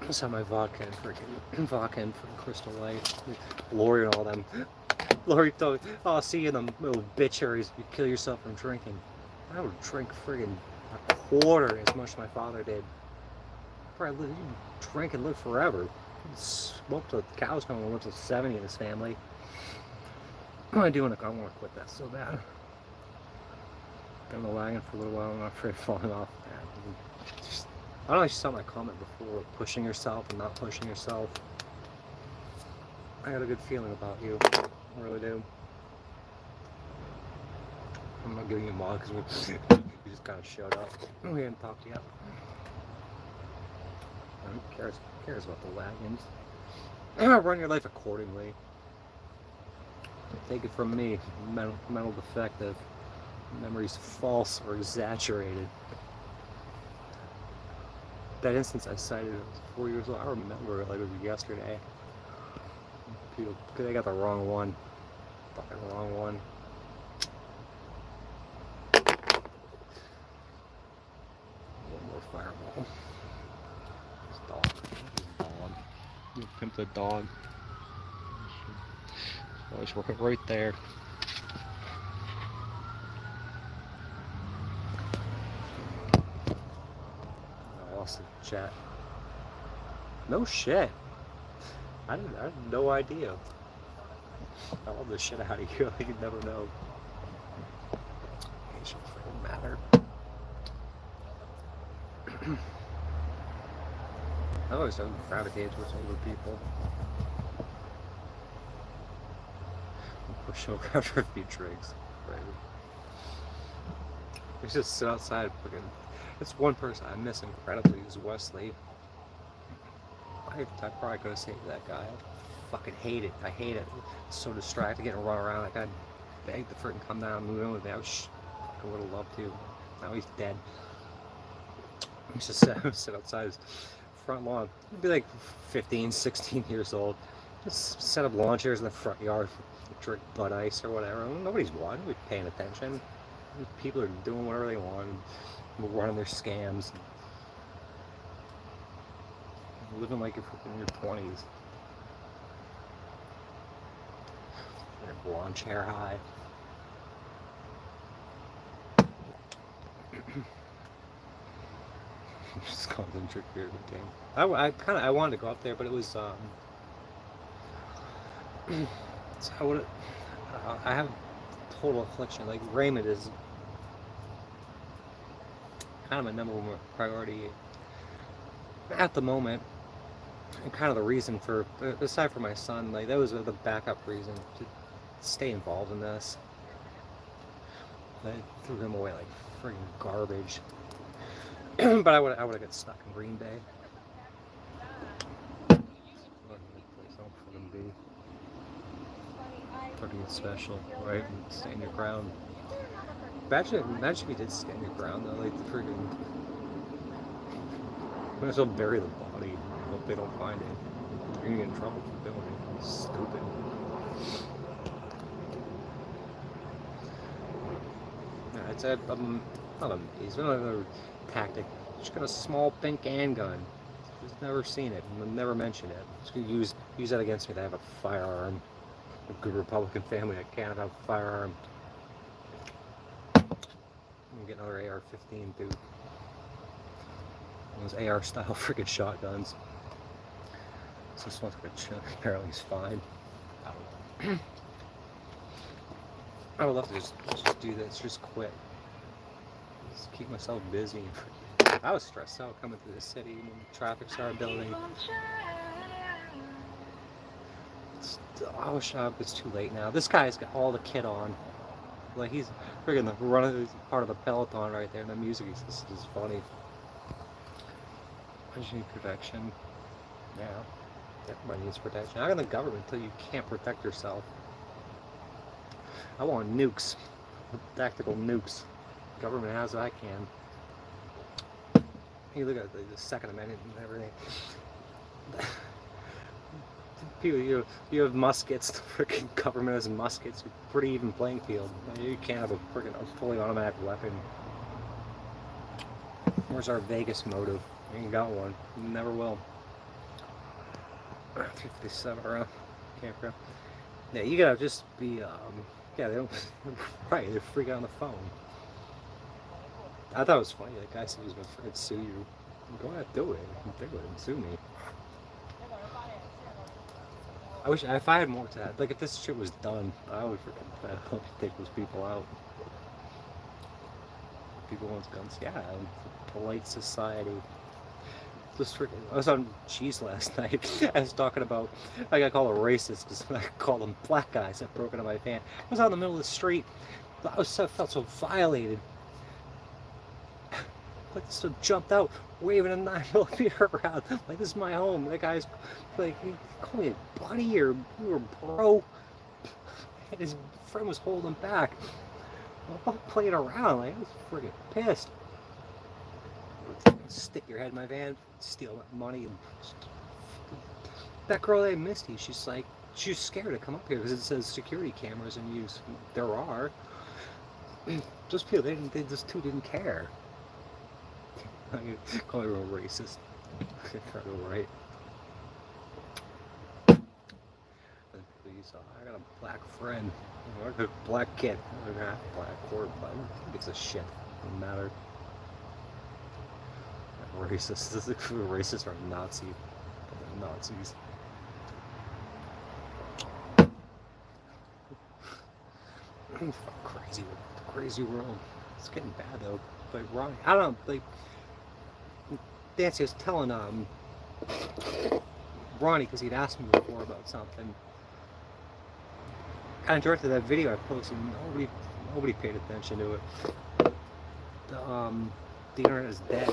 Just have my vodka and freaking Crystal Light. Lori and all them. Lori told me, oh, see you them little bitch areas, you kill yourself from drinking. I would drink friggin' a quarter as much as my father did. Probably drink and live forever. Smoke till the cows come and live till 70 in his family. I want to quit that so bad. Been lagging for a little while, I'm not afraid of falling off. I don't know if you saw my comment before, pushing yourself and not pushing yourself. I got a good feeling about you. I really do. I'm not giving you a mod because we just kind of showed up. We haven't talked yet. Who cares about the wagons? Run your life accordingly. Take it from me, mental defective. Memories false or exaggerated. That instance I cited, I was 4 years old. I remember it like it was yesterday. People, they got the wrong one. Fucking wrong one. One more fireball. This dog. You pimp the dog. Always working right there. Chat. No shit. I had no idea. I love the shit out of you. You never know. It should freaking matter. I always gravitate towards older people. Push over after a few drinks. Right. We just sit outside freaking. It's one person I miss incredibly is Wesley. I probably could have saved that guy. I fucking hate it. I hate it. It's so distracted getting run around. Like I begged the freaking come down and move in with me. I would have loved to. Now he's dead. He used to sit outside his front lawn. He'd be like 15, 16 years old. Just set up lawn chairs in the front yard, drink Bud Ice or whatever. Nobody's watching. Nobody's paying attention. People are doing whatever they want. Running their scams, living like you're in your 20s. Your blonde hair high. Just concentrate beer the game. I wanted to go up there, but it was so I have total affliction. Like Raymond is. kind of my number one priority at the moment, and kind of the reason for, aside from my son, like that was the backup reason to stay involved in this. I threw him away like friggin' garbage. But I would have got stuck in Green Bay. What a place I'll fucking be. Fucking special, right? And stand your ground. Imagine if we did stand your ground though, like the friggin'. Might as well bury the body. Hope they don't find it. You're gonna get in trouble for doing it. It's stupid. Yeah, it's not amazing. Another tactic. Just got a small pink handgun. Just never seen it. Never mention it. Just gonna use that against me. That I have a firearm. A good Republican family that can't have a firearm. I'm gonna get another AR-15 too. Those AR style freaking shotguns. So this one's gonna chill. Apparently he's fine. I would love to just do this, just quit. Just keep myself busy. I was stressed out coming through the city when traffic started building. Oh, shut up, it's too late now. This guy's got all the kit on. Like he's freaking running part of the peloton right there, and the music is funny. I just need protection. Yeah, everybody needs protection. How can the government tell you can't protect yourself? I want nukes, tactical nukes. The government has it, I can. You look at the Second Amendment and everything. People, you have muskets. The freaking government has muskets. You're pretty even playing field. You can't have a freaking fully automatic weapon. Where's our Vegas motive? We ain't got one. Never will. 357 around campground. Yeah, you gotta just be. Yeah, they don't. Right, they freak out on the phone. I thought it was funny. That guy said he was gonna freaking sue you. Go ahead, do it. Do it and sue me. I wish if I had more to that. Like if this shit was done, I would freaking take those people out. People want guns. Yeah, polite society. Just freaking. I was on Cheese last night. I was talking about. I got called a racist because I called them black guys that broke into my van. I was out in the middle of the street. I felt so violated. I just jumped out, waving a 9mm around. Like, this is my home. That guy's like, he called me a buddy or you were bro. And his friend was holding back. I'm playing around. Like, I was freaking pissed. Stick your head in my van, steal my money. And that girl that Misty, she's like, she's scared to come up here because it says security cameras in use. There are. Just people, they just too didn't care. I call her a racist. Right. Please, I got a black friend. I got a black kid. I got a black or black. Who gives a shit? Doesn't matter. Racist. This is racist or Nazi. Nazis. Crazy world. It's getting bad though. But Ronnie, I don't know, like Nancy was telling Ronnie, because he'd asked me before about something. Kind of directed that video I posted. Nobody paid attention to it. The internet is dead.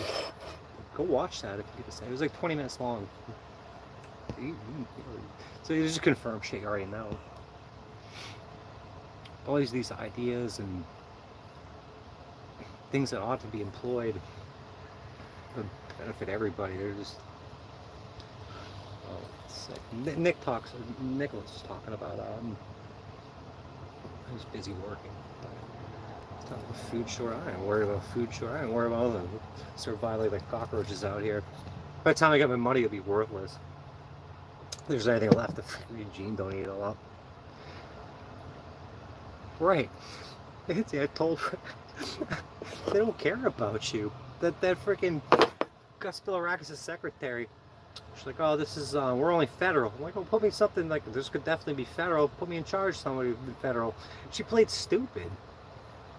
Go watch that if you get to say. It was like 20 minutes long. So you just confirm shit you already know. All these ideas and things that ought to be employed would benefit everybody. They're just sick. Nicholas was talking about I was busy working. It's not a food short. I ain't worried about food short. I ain't worried about all the survival like cockroaches out here. By the time I get my money, it'll be worthless. If there's anything left, the Eugene don't eat it all up. Right. I told her they don't care about you. That freaking Gus Bilirakis' secretary. She's like, oh, this is we're only federal. I'm like, oh, put me something like this could definitely be federal. Put me in charge of somebody federal. She played stupid.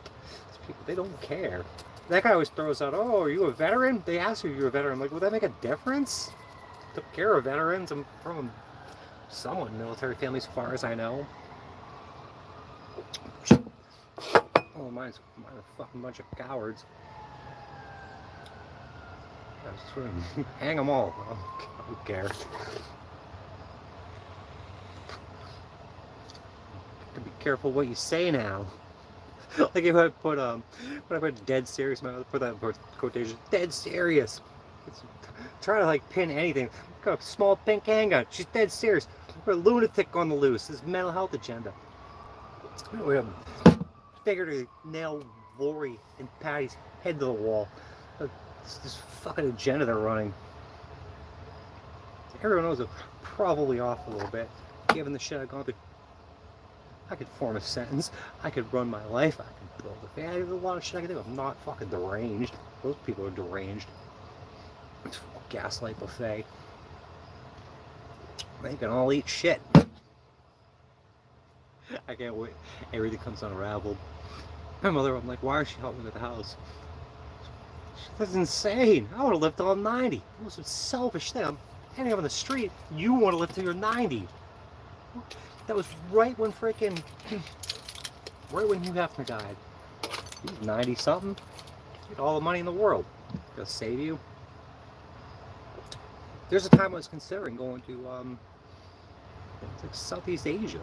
These people, they don't care. That guy always throws out, "Oh, are you a veteran?" They ask you if you're a veteran. I'm like, would that make a difference? Took care of veterans. I'm from somewhat military family as far as I know. Oh, mine's a fucking bunch of cowards. I just hang them all. I don't care. To be careful what you say now. Like if I put when I put dead serious, I put that quotation, dead serious. It's, try to like pin anything. Got a small pink handgun. She's dead serious. We're a lunatic on the loose. This mental health agenda. We have figured to nail Lori and Patty's head to the wall. This fucking agenda they're running. Everyone knows they're probably off a little bit, given the shit I've gone through. I could form a sentence. I could run my life. I could build a family. There's a lot of shit I can do. I'm not fucking deranged. Those people are deranged. It's a gaslight buffet. They can all eat shit. I can't wait. Everything comes unraveled. My mother, I'm like, why is she helping me with the house? That's insane. I want to live till I'm 90. It was a selfish thing. I'm hanging up on the street. You want to live till you're 90. That was right when freaking, right when Hugh Hefner died. He was 90 something. He had all the money in the world. Gonna save you. There's a time I was considering going to like Southeast Asia.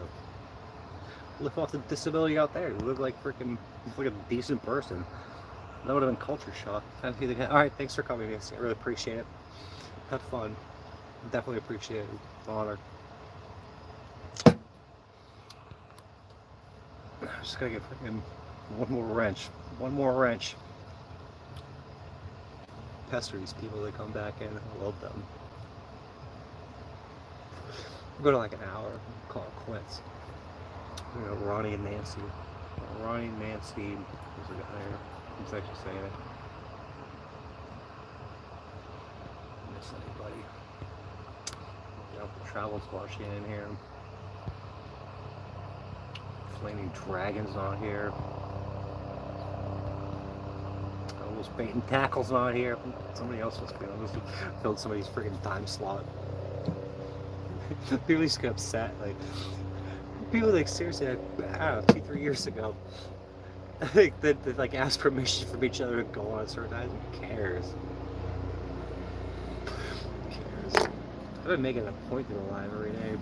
Live off the disability out there. Live like freaking like a decent person. That would have been culture shock. Alright, thanks for coming. I really appreciate it. Have fun. Definitely appreciate it. Honor. I'm just gonna get freaking one more wrench. One more wrench. Pester these people that come back in. I love them. We'll go to like an hour. Call it quits. You know, Ronnie and Nancy. Ronnie and Nancy. There's a guy here. He's actually saying it. Miss anybody? The Travel's watching in here. Flaming Dragon's not here. Almost Bait and Tackle's not here. Somebody else must be on this. Filled somebody's freaking time slot. People used to get upset. Like, people like seriously, like, I don't know, 2-3 years ago, like they like ask permission from each other to go on a certain time. Who cares? Who cares? I've been making a point to go live every day.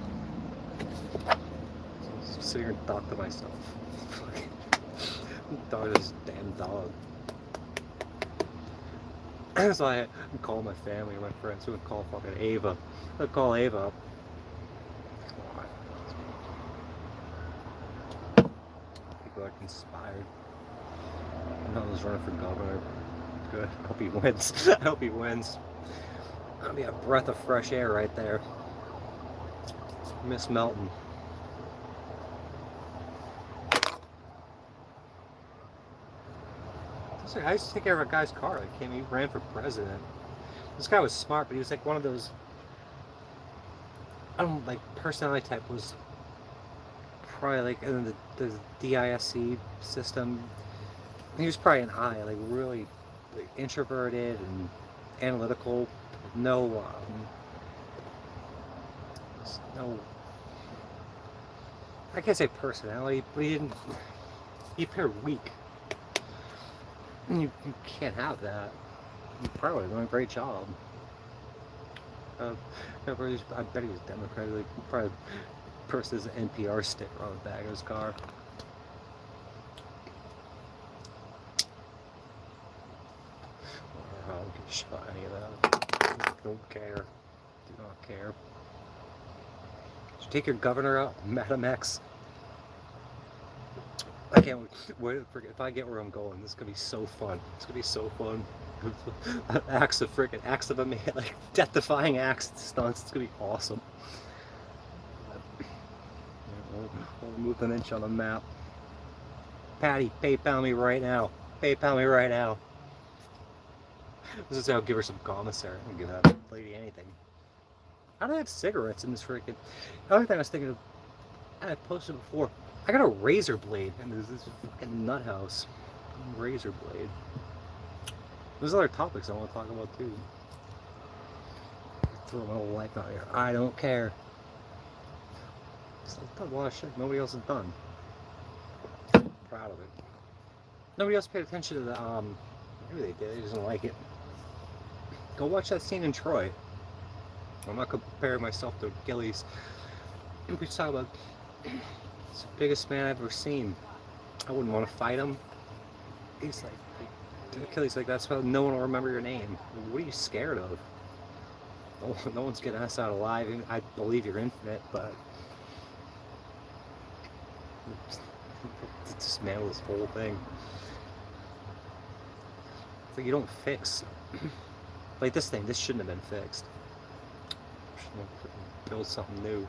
Just sit here and talk to myself. Talk to this damn dog. So I call my family or my friends who would call fucking Ava. I'd call Ava up. People are conspired. He's running for governor. Good. I hope he wins. I hope he wins. That'll be a breath of fresh air right there. Miss Melton. I used to take care of a guy's car that came. He ran for president. This guy was smart, but he was like one of those. I don't like personality type was probably like in the DISC system. He was probably an I, like really like, introverted and analytical. No, I can't say personality, but he appeared weak. And you can't have that. You probably doing a great job. I bet he was Democratic. Like, probably person has an NPR sticker on the back of his car. I don't give a shit about any of that. Don't care. Do not care. Did you take your governor out, Madam X? I can't wait if I get where I'm going. This is gonna be so fun. It's gonna be so fun. Acts of a man, like death-defying acts, stunts. It's gonna be awesome. We'll move an inch on the map. Patty, PayPal me right now. PayPal me right now. This is how I'll give her some commissary. I'll give that lady anything. How do I have cigarettes in this freaking? The other thing I was thinking of, I posted before. I got a razor blade, and there's this fucking nut house. Razor blade. There's other topics I want to talk about too. Throw my whole life out here. I don't care. I've done a lot of shit nobody else has done. I'm proud of it. Nobody else paid attention to the, maybe they did, they just didn't like it. Go watch that scene in Troy. I'm not comparing myself to Achilles. We talk about it's the biggest man I've ever seen. I wouldn't want to fight him. He's like, Achilles, like, that's why no one will remember your name. What are you scared of? No one's getting us out alive. I believe you're infinite, but dismantle this whole thing. It's like you don't fix. Like this thing, this shouldn't have been fixed. Build something new.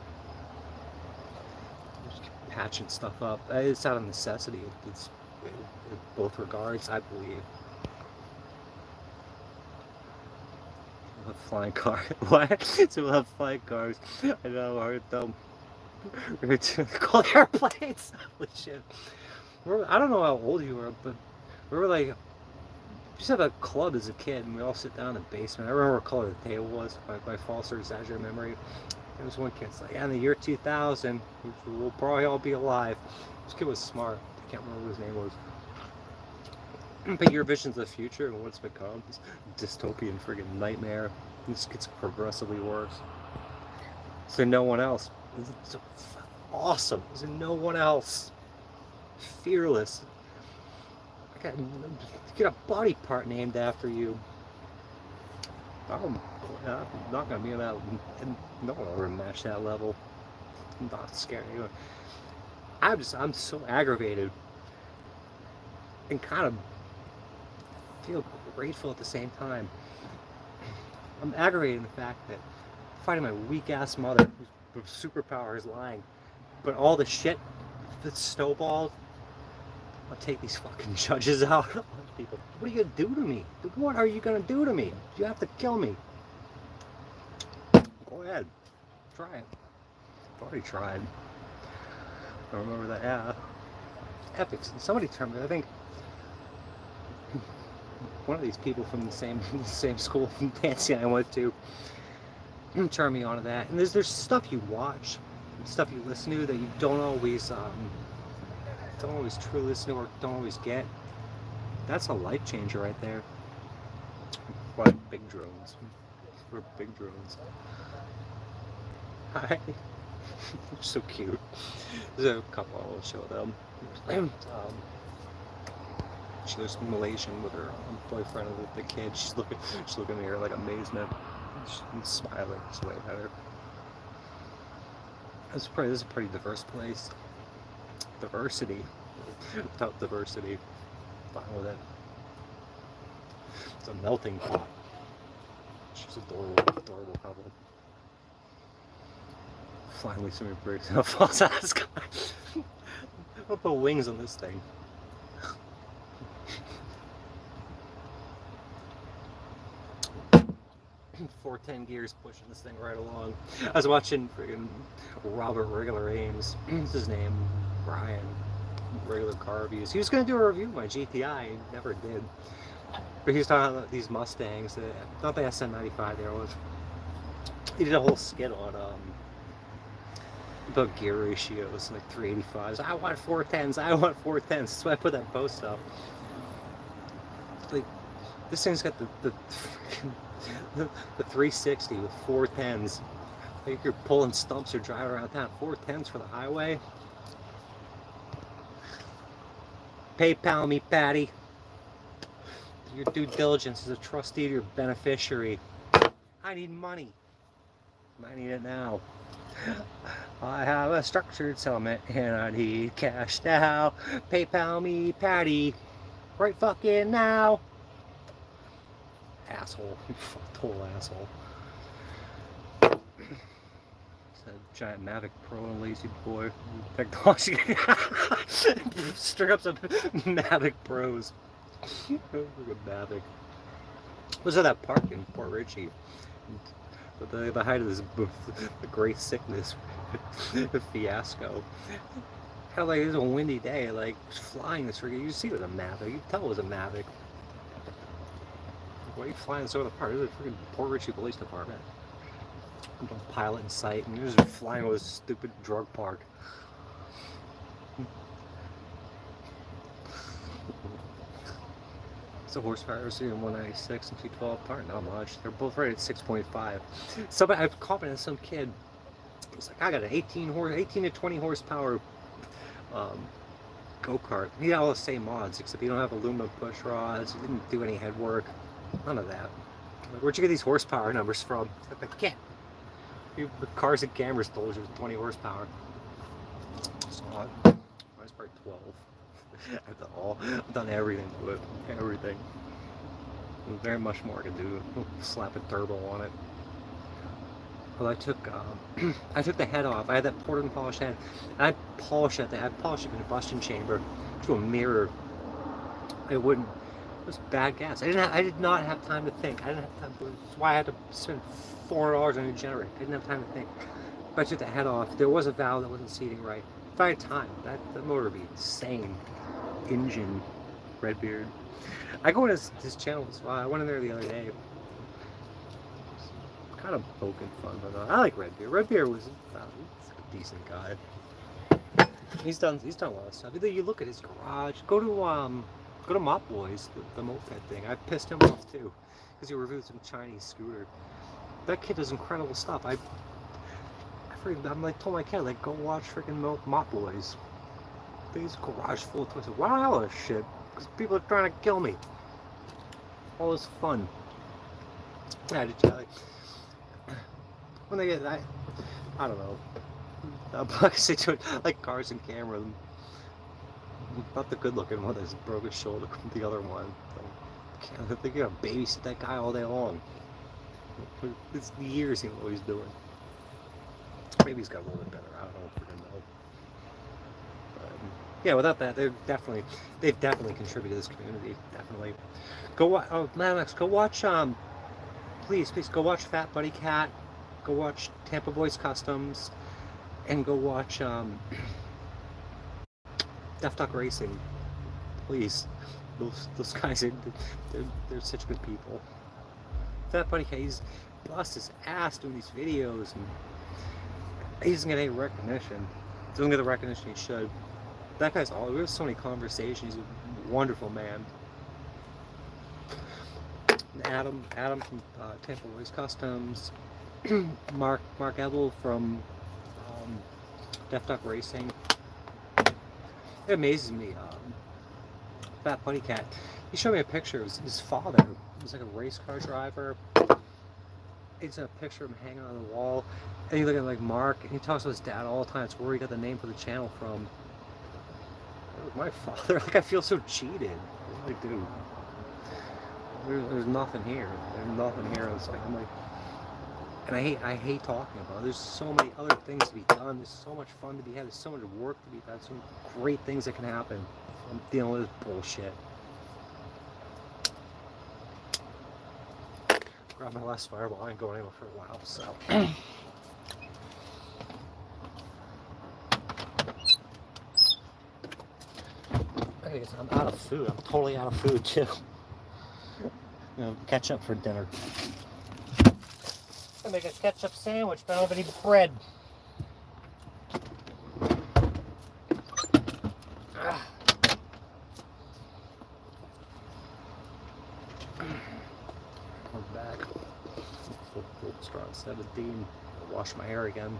Just keep patching stuff up. It's out of necessity. It's in both regards, I believe. We'll have flying cars. What? So we'll have flying cars. I know, aren't dumb. We're gonna call airplanes. Holy shit. I don't know how old you were, but we were like, we used to have a club as a kid, and we all sit down in the basement. I remember what color the table was, by false or exaggerated memory. There was one kid's like, yeah, in the year 2000, we'll probably all be alive. This kid was smart. I can't remember what his name was. But your visions of the future and what's become, this dystopian friggin' nightmare. This gets progressively worse. So no one else. It's so awesome. There's no one else. Fearless. Get a body part named after you. I'm not gonna be in that. No one will ever match that level. I'm not scared anyway. I'm so aggravated and kind of feel grateful at the same time. I'm aggravated in the fact that I'm fighting my weak ass mother whose superpower is lying, but all the shit that's snowballed. I'll take these fucking judges out. People, what are you gonna do to me? What are you gonna do to me? You have to kill me. Go ahead, try it. I've already tried. I remember that. Yeah, epics. Somebody turned me. I think one of these people from the same school from dancing I went to turned me onto that. And there's stuff you watch, stuff you listen to that you don't always truly listen to or don't always get. That's a life changer right there. We're like big drones. We're big drones. Hi. They're so cute. There's a couple I will show them. She was Malaysian with her boyfriend and the kid. She's looking at me like amazement. She's smiling, just waving at her. This is a pretty diverse place. Diversity. Without diversity, fine with it. It's a melting pot. She's adorable couple. Finally, somebody breaks out, falls out of the sky. I'll put wings on this thing. .410 gears pushing this thing right along. I was watching friggin' Robert Regular Ames. What's his name? Brian. Regular car reviews. He was going to do a review of my GTI. He never did. But he was talking about these Mustangs. Not the SN95 there was. He did a whole skit on about gear ratios, like 385s. I want 410s. I want 410s. So I put that post up. Like, this thing's got the 360 with 410s. Like you're pulling stumps or driving around town. 410s for the highway. PayPal me, Patty. Your due diligence as a trustee to your beneficiary. I need money. I need it now. I have a structured settlement and I need cash now. PayPal me, Patty. Right fucking now. Asshole. Total asshole. It's a giant Mavic Pro and a lazy boy. Technology. Straight up some Mavic Pros. Look at Mavic. Was at that park in Port Richey. The height of this the great sickness fiasco. Kind of like it was a windy day, like flying this rig. You see it was a Mavic. You can tell it was a Mavic. Why are you flying so over the park? This is a freaking Port Richey Police Department. No pilot in sight, and you're just flying over this stupid drug park. So horsepower is 196 and 212 apart, not much. They're both rated 6.5. Somebody, I've commented on some kid. It's like, I got an 18 to 20 horsepower go-kart. He had all the same mods, except you don't have aluminum push rods. You didn't do any head work. None of that. Like, where'd you get these horsepower numbers from? Like, the kid. The Cars and Cameras told you it was 20 horsepower. So I was probably 12. I've done everything to it. Everything. There's very much more I can do. Slap a turbo on it. Well, I took the head off. I had that poured and polished head, and I polished it. I polished the combustion chamber to a mirror. It wouldn't. It was bad gas. I did not have time to think. I didn't have time. That's why I had to spend $400 on a new generator. I didn't have time to think. But I took the head off. There was a valve that wasn't seating right. If I had time, that motor would be insane. Engine, Redbeard. I go to his channel. I went in there the other day. Kind of poking fun, but I like Redbeard. Redbeard was he's a decent guy. He's done a lot of stuff. Either you look at his garage, go to Mop Boys, the moped thing. I pissed him off too, because he reviewed some Chinese scooter. That kid does incredible stuff. I'm like told my kid, like, go watch freaking Mop Boys. There's a garage full of toys. Why all this shit? Because people are trying to kill me. All this fun. Yeah, like, when they get, I don't know. Like I say to it, like Cars and Cameras. Not the good-looking one that's broke his shoulder. The other one. I think you're gonna babysit that guy all day long. It's years he knows what he's doing. Maybe he's got a little bit better. I don't know. Yeah, without that, they've definitely contributed to this community. Definitely. Go watch. Oh, Max, go watch. Please go watch Fat Buddy Cat. Go watch Tampa Boys Customs, and go watch Def Duck Racing. Please, those guys they're such good people. Fat Buddy Cat, he's bust his ass doing these videos, and he doesn't get any recognition. He doesn't get the recognition he should. That guy's all. We have so many conversations. He's a wonderful man. Adam from Tampa Boys Customs. Mark Ebel from Def Duck Racing. It amazes me. Fat Buddy Cat. He showed me a picture of his father. He was like a race car driver. It's a picture of him hanging on the wall. And you look at like Mark, and he talks to his dad all the time. It's where he got the name for the channel from. My father, like, I feel so cheated. Like, dude, there's nothing here. There's nothing here. It's like, I'm like, and I hate talking about it. There's so many other things to be done. There's so much fun to be had. There's so much work to be done. Some great things that can happen. I'm dealing with this bullshit. Grab my last fireball. I ain't going anywhere for a while, so. I'm out of food. I'm totally out of food too. Catch up for dinner. I make a ketchup sandwich, but I don't have any bread. We're back. Full strong 17. I'll wash my hair again.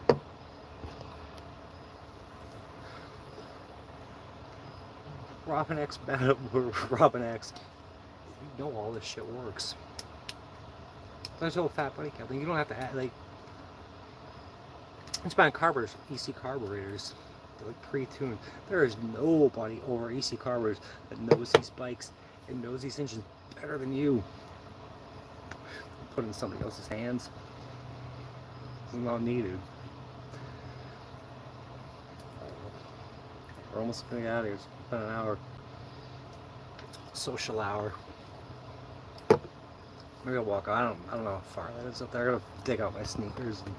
Robin X battle. Robin X. You know all this shit works. There's no Fat Buddy Cat. You don't have to add, like, it's buying carburetors, EC carburetors. They're like pre-tuned. There is nobody over EC carburetors that knows these bikes and knows these engines better than you. Put it in somebody else's hands. It's not needed. We're almost getting out of here. It's been an hour. Social hour. Maybe I'll walk. I don't know how far that is up there. I gotta dig out my sneakers and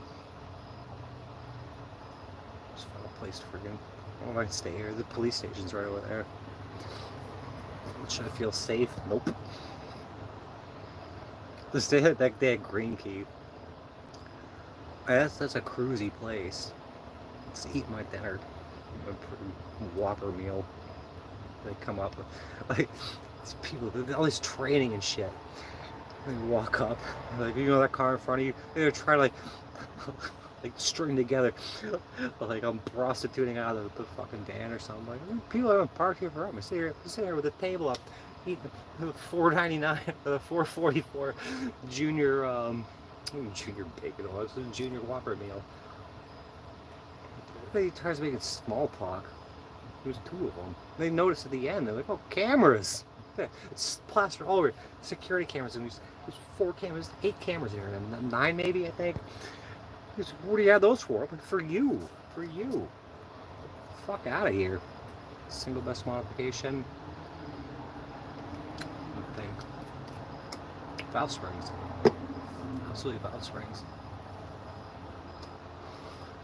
just find a place to friggin'. I don't know if I can stay here. The police station's right over there. Should I feel safe? Nope. This day that day at Green Key. That's a cruisy place. Let's eat my dinner. A pretty Whopper meal. They come up with like these people, all this training and shit. They walk up, like that car in front of you. They're trying to like string together, like I'm prostituting out of the fucking van or something. Like people haven't parked here forever. Sit here with a table up, eating the $4.99, the $4.44 junior bacon. It was a junior Whopper meal. They tries to make it small talk. There's two of them. They notice at the end. They're like, "Oh, cameras! It's plastered all over. Security cameras, and there's 4 cameras, 8 cameras here, and 9 maybe, I think." What do you have those for? For you. Fuck out of here. Single best modification. I think. Valve springs. Absolutely valve springs.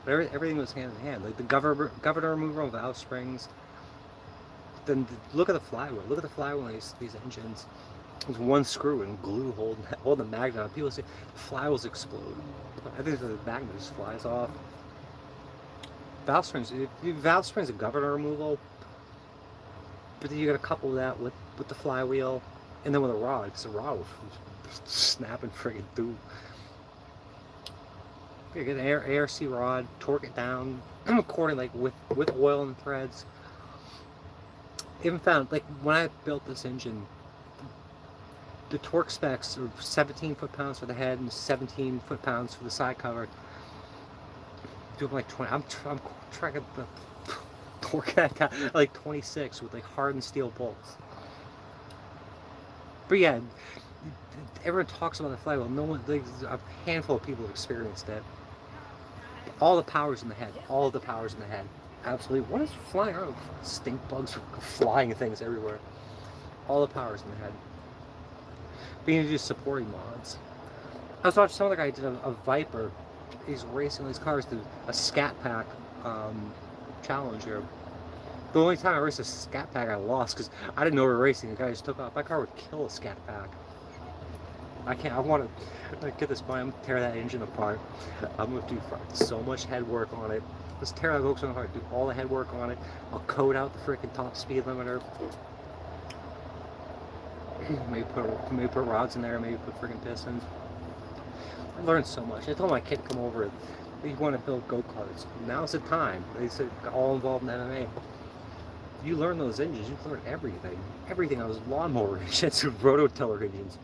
But everything was hand in hand. Like the governor removal of valve springs. Then look at the flywheel. Look at the flywheel in these engines. There's one screw and glue holding the magnet on. People say the flywheels explode. I think the magnet just flies off. Valve springs. Valve springs a governor removal. But then you got to couple that with the flywheel, and then with a rod, because the rod will snap and friggin' through. You get an ARC rod, torque it down, according like with oil and threads. Even found like when I built this engine, the torque specs are 17 foot-pounds for the head and 17 foot-pounds for the side cover. Doing like 20. I'm tracking the torque at like 26 with like hardened steel bolts. But yeah, everyone talks about the flywheel. No one, like, a handful of people have experienced it. All the powers in the head. All the powers in the head. Absolutely. What is flying around? Stink bugs, flying things everywhere. All the powers in the head. Being just supporting mods. I was watching some other guy did a Viper. He's racing these cars to a Scat Pack challenge here. The only time I raced a Scat Pack I lost because I didn't know we were racing. The guy just took off. My car would kill a Scat Pack. I want to get this money. I'm gonna tear that engine apart. I'm gonna do so much head work on it. Let's tear that Volkswagen apart. Do all the head work on it. I'll code out the freaking top speed limiter. Maybe put rods in there. Maybe put freaking pistons. I learned so much. I told my kid to come over. They want to build go-karts. Now's the time. They said all involved in MMA. You learn those engines. You learn everything. Everything on those lawnmower engines, rototiller engines.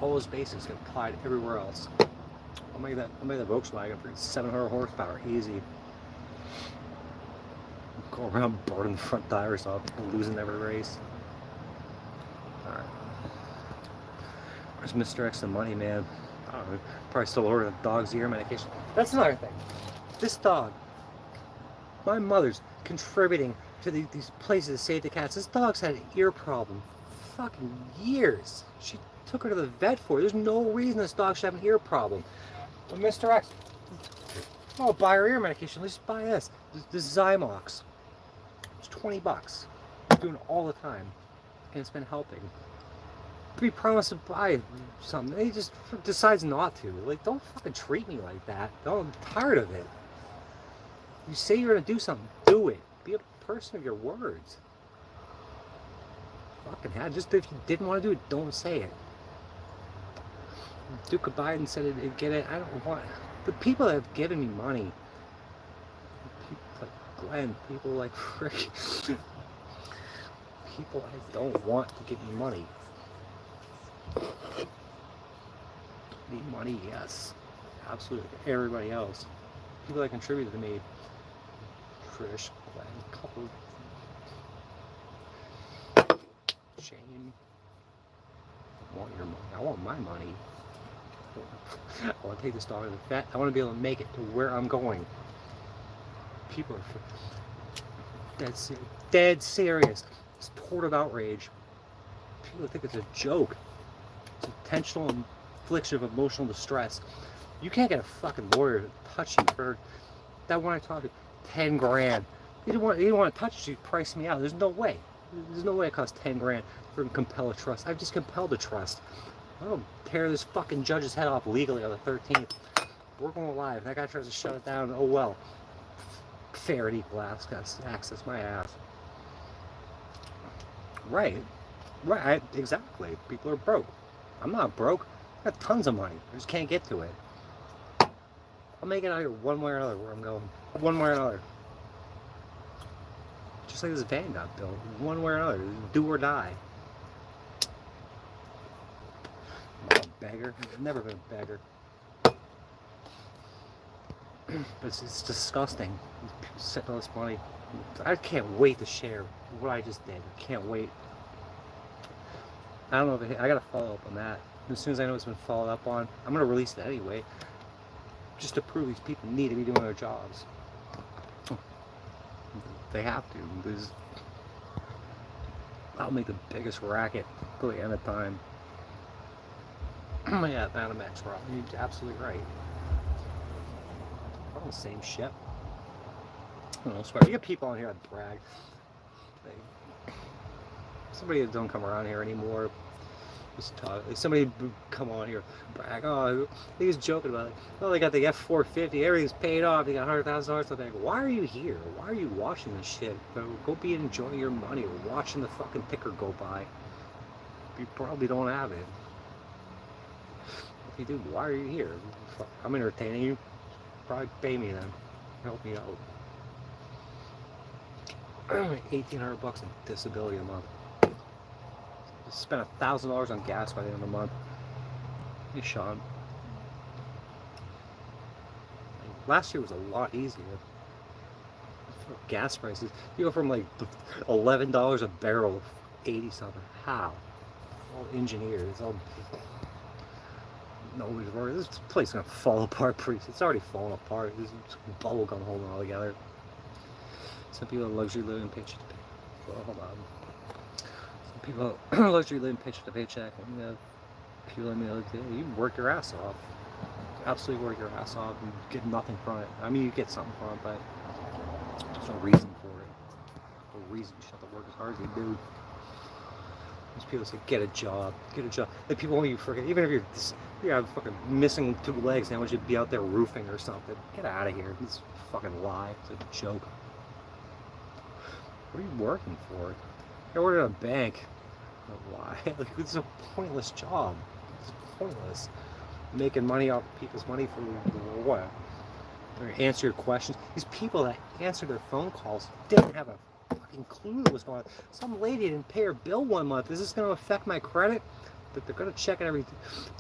All those basics get applied everywhere else. I'll make that Volkswagen for 700 horsepower, easy. Go around burning the front tires off, losing every race. Alright. Where's Mr. X and money, man? I don't know. Probably still ordering a dog's ear medication. That's another thing. This dog, my mother's contributing to these places to save the cats. This dog's had an ear problem for fucking years. She took her to the vet for it. There's no reason this dog should have an ear problem. But Mr. X, oh, buy her ear medication. Let's buy this. This Zymox. It's $20. I'm doing it all the time, and it's been helping. We promised to buy something. He just decides not to. Like, don't fucking treat me like that. I'm tired of it. You say you're gonna do something, do it. Be a person of your words. Fucking hell. Just if you didn't want to do it, don't say it. Duke of Biden said it'd get it. I don't want the people that have given me money. People like Glenn, people like Frick. People I don't want to give me money. Need money, yes. Absolutely. Everybody else. People that contributed to me. Trish, Glenn, couple. Shane. I want your money. I want my money. I want to take this dog to the vet. I want to be able to make it to where I'm going. People are dead serious. It's tort of outrage. People think it's a joke. It's intentional infliction of emotional distress. You can't get a fucking lawyer to touch you for that one I talked to. 10 grand. You didn't want to touch it. You priced me out. There's no way. There's no way it costs 10 grand for compel a trust. I've just compelled a trust. I'm gonna tear this fucking judge's head off legally on the 13th. We're going live. That guy tries to shut it down. Oh well. Fair and equal access, my ass. Right. Right. Exactly. People are broke. I'm not broke. I got tons of money. I just can't get to it. I'll make it out here one way or another where I'm going. One way or another. Just like this van got built. One way or another. Do or die. I'm not a beggar. I've never been a beggar. But it's disgusting. People sitting all this money. I can't wait to share what I just did. I can't wait. I don't know if I gotta follow up on that. As soon as I know it's been followed up on, I'm gonna release it anyway. Just to prove these people need to be doing their jobs. They have to. Because I'll make the biggest racket till the end of time. Yeah, Banamex, Rob. You're absolutely right. We're on the same ship. I don't know, swear. You get people on here that brag. Somebody that don't come around here anymore. Just talk. Somebody come on here, brag. Oh, he was joking about it. Oh, they got the F450. Everything's paid off. They got $100,000 to the bank. Why are you here? Why are you watching this shit? Go be enjoying your money or watching the fucking ticker go by. You probably don't have it. If you do, why are you here? I'm entertaining you. Probably pay me then. Help me out. $1,800 in disability a month. Spent $1,000 on gas by the end of the month. Hey, Sean. Last year was a lot easier. Gas prices, you go from like $11 a barrel to 80 something. How? All engineers, all nobody's worried. This place is gonna fall apart pretty soon. It's already falling apart. There's bubble gum holding it all together. Some people have luxury living paycheck to paycheck. Well, hold on. People luxury living paycheck to paycheck, and people like me like, hey, you work your ass off. Absolutely work your ass off and get nothing from it. I mean, you get something from it, but there's no reason for it. No reason. You have to work as hard as you do. These people say, get a job, get a job. Like people want you forget, even if you're fucking missing 2 legs, they want you to be out there roofing or something. Get out of here. It's a fucking lie. It's a joke. What are you working for? I work at a bank. Why? Like, it's a pointless job. It's pointless. Making money off people's money for what? Or answer your questions. These people that answer their phone calls didn't have a fucking clue what was going on. Some lady didn't pay her bill 1 month. Is this going to affect my credit? But they're going to check it every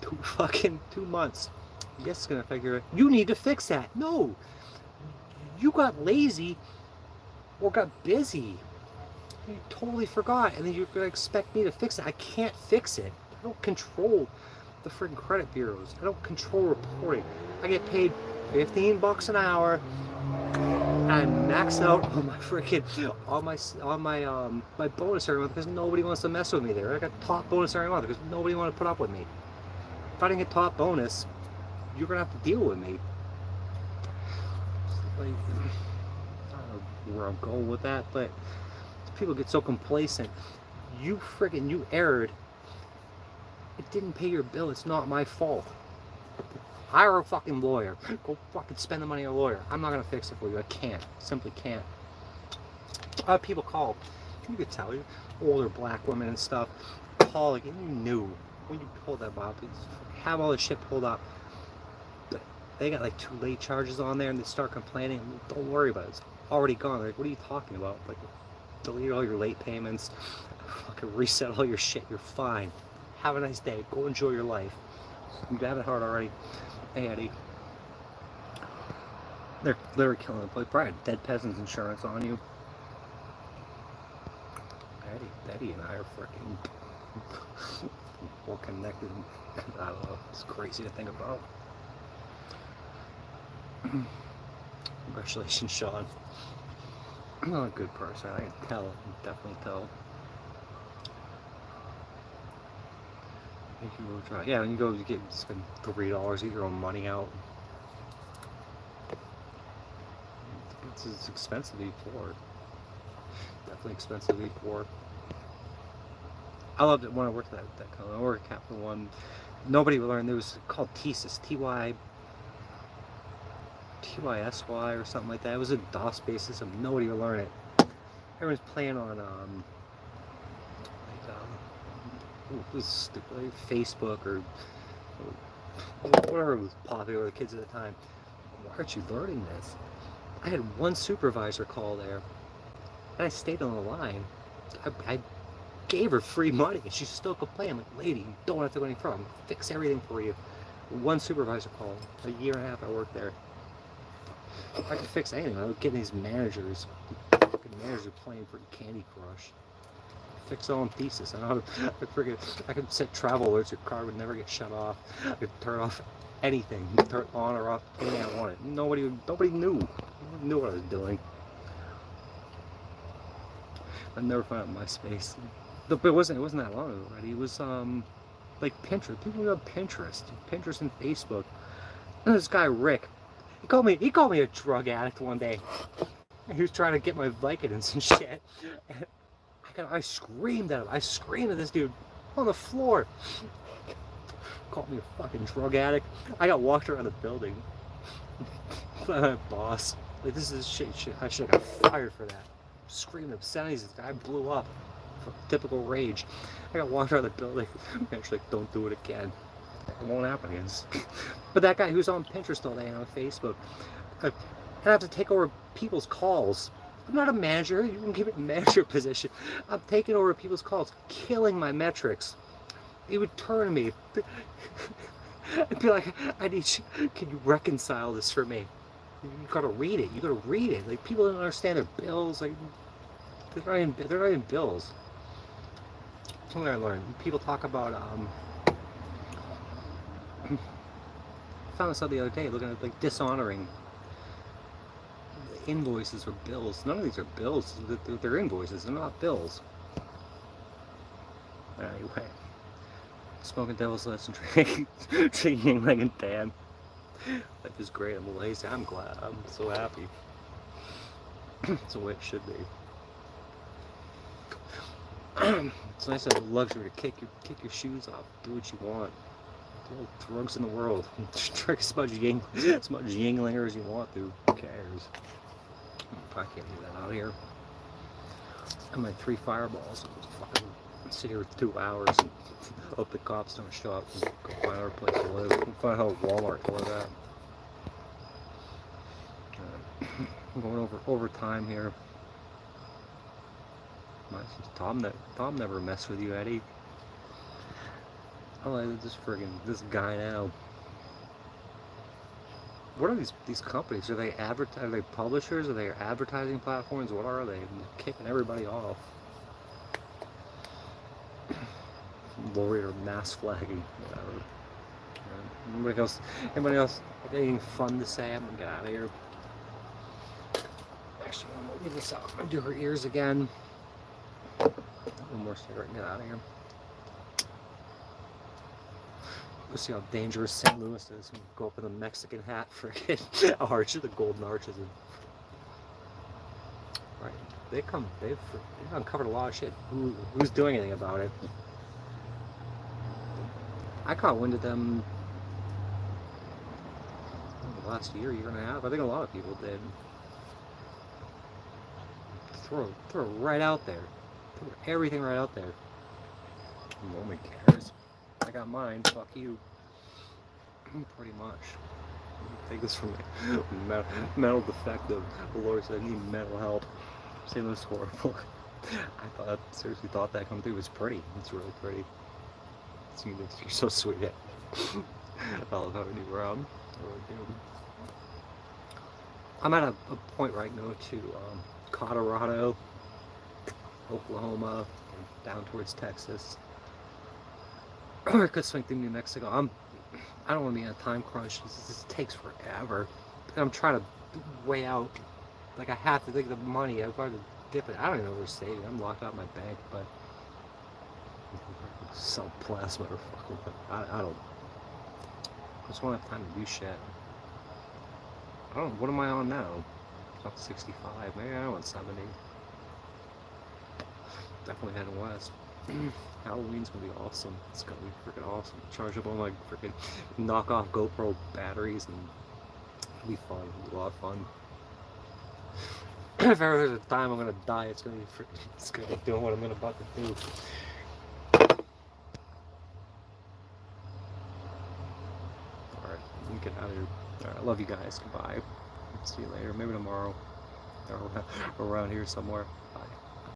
2 months. Yes, it's going to affect your. You need to fix that. No, you got lazy or got busy. You totally forgot, and then you're gonna expect me to fix it. I can't fix it. I don't control the freaking credit bureaus. I don't control reporting. I get paid $15 an hour. I max out on my freaking my bonus every month because nobody wants to mess with me there. I got top bonus every month because nobody wants to put up with me. If I didn't get top bonus, you're gonna have to deal with me. Like, I don't know where I'm going with that, but people get so complacent. You erred. It didn't pay your bill. It's not my fault. Hire a fucking lawyer. Go fucking spend the money on a lawyer. I'm not gonna fix it for you. I can't. Simply can't. People call. You could tell you, older black women and stuff. Call like you knew when you pulled them up. Have all this shit pulled up. But they got like 2 late charges on there, and they start complaining. Don't worry about it. It's already gone. They're like, what are you talking about? Like, delete all your late payments, fucking reset all your shit, you're fine. Have a nice day, go enjoy your life. You have it hard already. Hey Eddie. They're literally killing the place. Probably dead peasants insurance on you. Eddie and I are freaking more connected. I don't know, it's crazy to think about. Congratulations, Sean. I'm not a good person. I can tell. I can definitely tell. Yeah, when you go, you spend $3, get your own money out. It's expensive to be poor. Definitely expensive to be poor. I loved it when I worked at that company. I worked at Capital One. Nobody would learn. It was called TSYS, TYSY or something like that. It was a DOS-based system. Nobody would learn it. Everyone's playing on it was stupid, like Facebook or whatever was popular with the kids at the time. Why aren't you learning this? I had one supervisor call there, and I stayed on the line. I gave her free money, and she still complained. I'm like, lady, you don't have to go any further. I'm gonna fix everything for you. One supervisor called. A year and a half I worked there. I could fix anything. I would get these managers. Managers playing for Candy Crush. Fix their own thesis. I could set travel alerts. Your car would never get shut off. I could turn off anything. Turn it on or off anything I wanted. Nobody knew. Nobody knew what I was doing. I never found MySpace. But it wasn't that long ago already. It was like Pinterest. People knew Pinterest and Facebook. And this guy Rick, he called me a drug addict one day. He was trying to get my Vicodins and shit. And I screamed at him. I screamed at this dude on the floor. Called me a fucking drug addict. I got walked around the building by my boss. Like, this is shit. I should have got fired for that. Screaming obscenities. This guy blew up. Typical rage. I got walked around the building. And she's like, don't do it again. It won't happen again. But that guy who's on Pinterest all day and on Facebook, I have to take over people's calls. I'm not a manager. You can give it a manager position. I'm taking over people's calls, killing my metrics. He would turn to me and be like, I need you, can you reconcile this for me? You gotta read it. You gotta read it. Like, people don't understand their bills. Like, they're not even bills. Something I learned. People talk about, I found this out the other day, looking at, like, dishonoring invoices or bills. None of these are bills. They're invoices. They're not bills. Anyway, smoking devil's lettuce and drinking Yingling and Dan. Life is great. I'm lazy. I'm glad. I'm so happy. It's the way it should be. It's nice to have the luxury to kick your shoes off, do what you want. Do all the drugs in the world. Drink as much Yinglinger as you want to. Who cares? I can't leave that out here. I'm like 3 fireballs. Fucking sit here for 2 hours and hope the cops don't show up and go find another place to live. Find a Walmart to live at. I'm going over time here. Tom never messed with you, Eddie. I like this guy now. What are these companies? Are they publishers? Are they advertising platforms? What are they? They're kicking everybody off. Lawyer mass flagging, whatever. Anybody else have anything fun to say? I'm gonna get out of here. Actually, I'm gonna leave this out. I'm gonna do her ears again. One more cigarette and get out of here. Let's see how dangerous St. Louis is. Go up with a Mexican hat, friggin' arch, the golden arches. Right, they've uncovered a lot of shit. Who's doing anything about it? I caught wind of them last year and a half. I think a lot of people did. Throw it right out there. Throw everything right out there. No one cares. I got mine. Fuck you. Pretty much. Take this from me. Mental defective. The Lord said I need mental help. St. Louis horrible. I seriously thought that come through. It's pretty. It's really pretty. You're so sweet. I love having you around. I really do. I'm at a point right now to Colorado, Oklahoma, and down towards Texas. Or I could swing through New Mexico. I don't want to be in a time crunch. This takes forever. And I'm trying to weigh out. Like, I have to think of the money. I've got to dip it. I don't even know where it's saving. I'm locked out in my bank, but sell plasma or fuck. I don't. I just want to have time to do shit. I don't know. What am I on now? About 65. Maybe I want 70. Definitely heading west. Halloween's gonna be awesome. It's gonna be freaking awesome. Charge up all my freaking knockoff GoPro batteries and it'll be fun. It'll be a lot of fun. If ever there's a time I'm gonna die, it's gonna be freaking. It's gonna be doing what I'm about to do. Alright, let me get out of here. Alright, I love you guys. Goodbye. See you later. Maybe tomorrow. Or around here somewhere. Bye.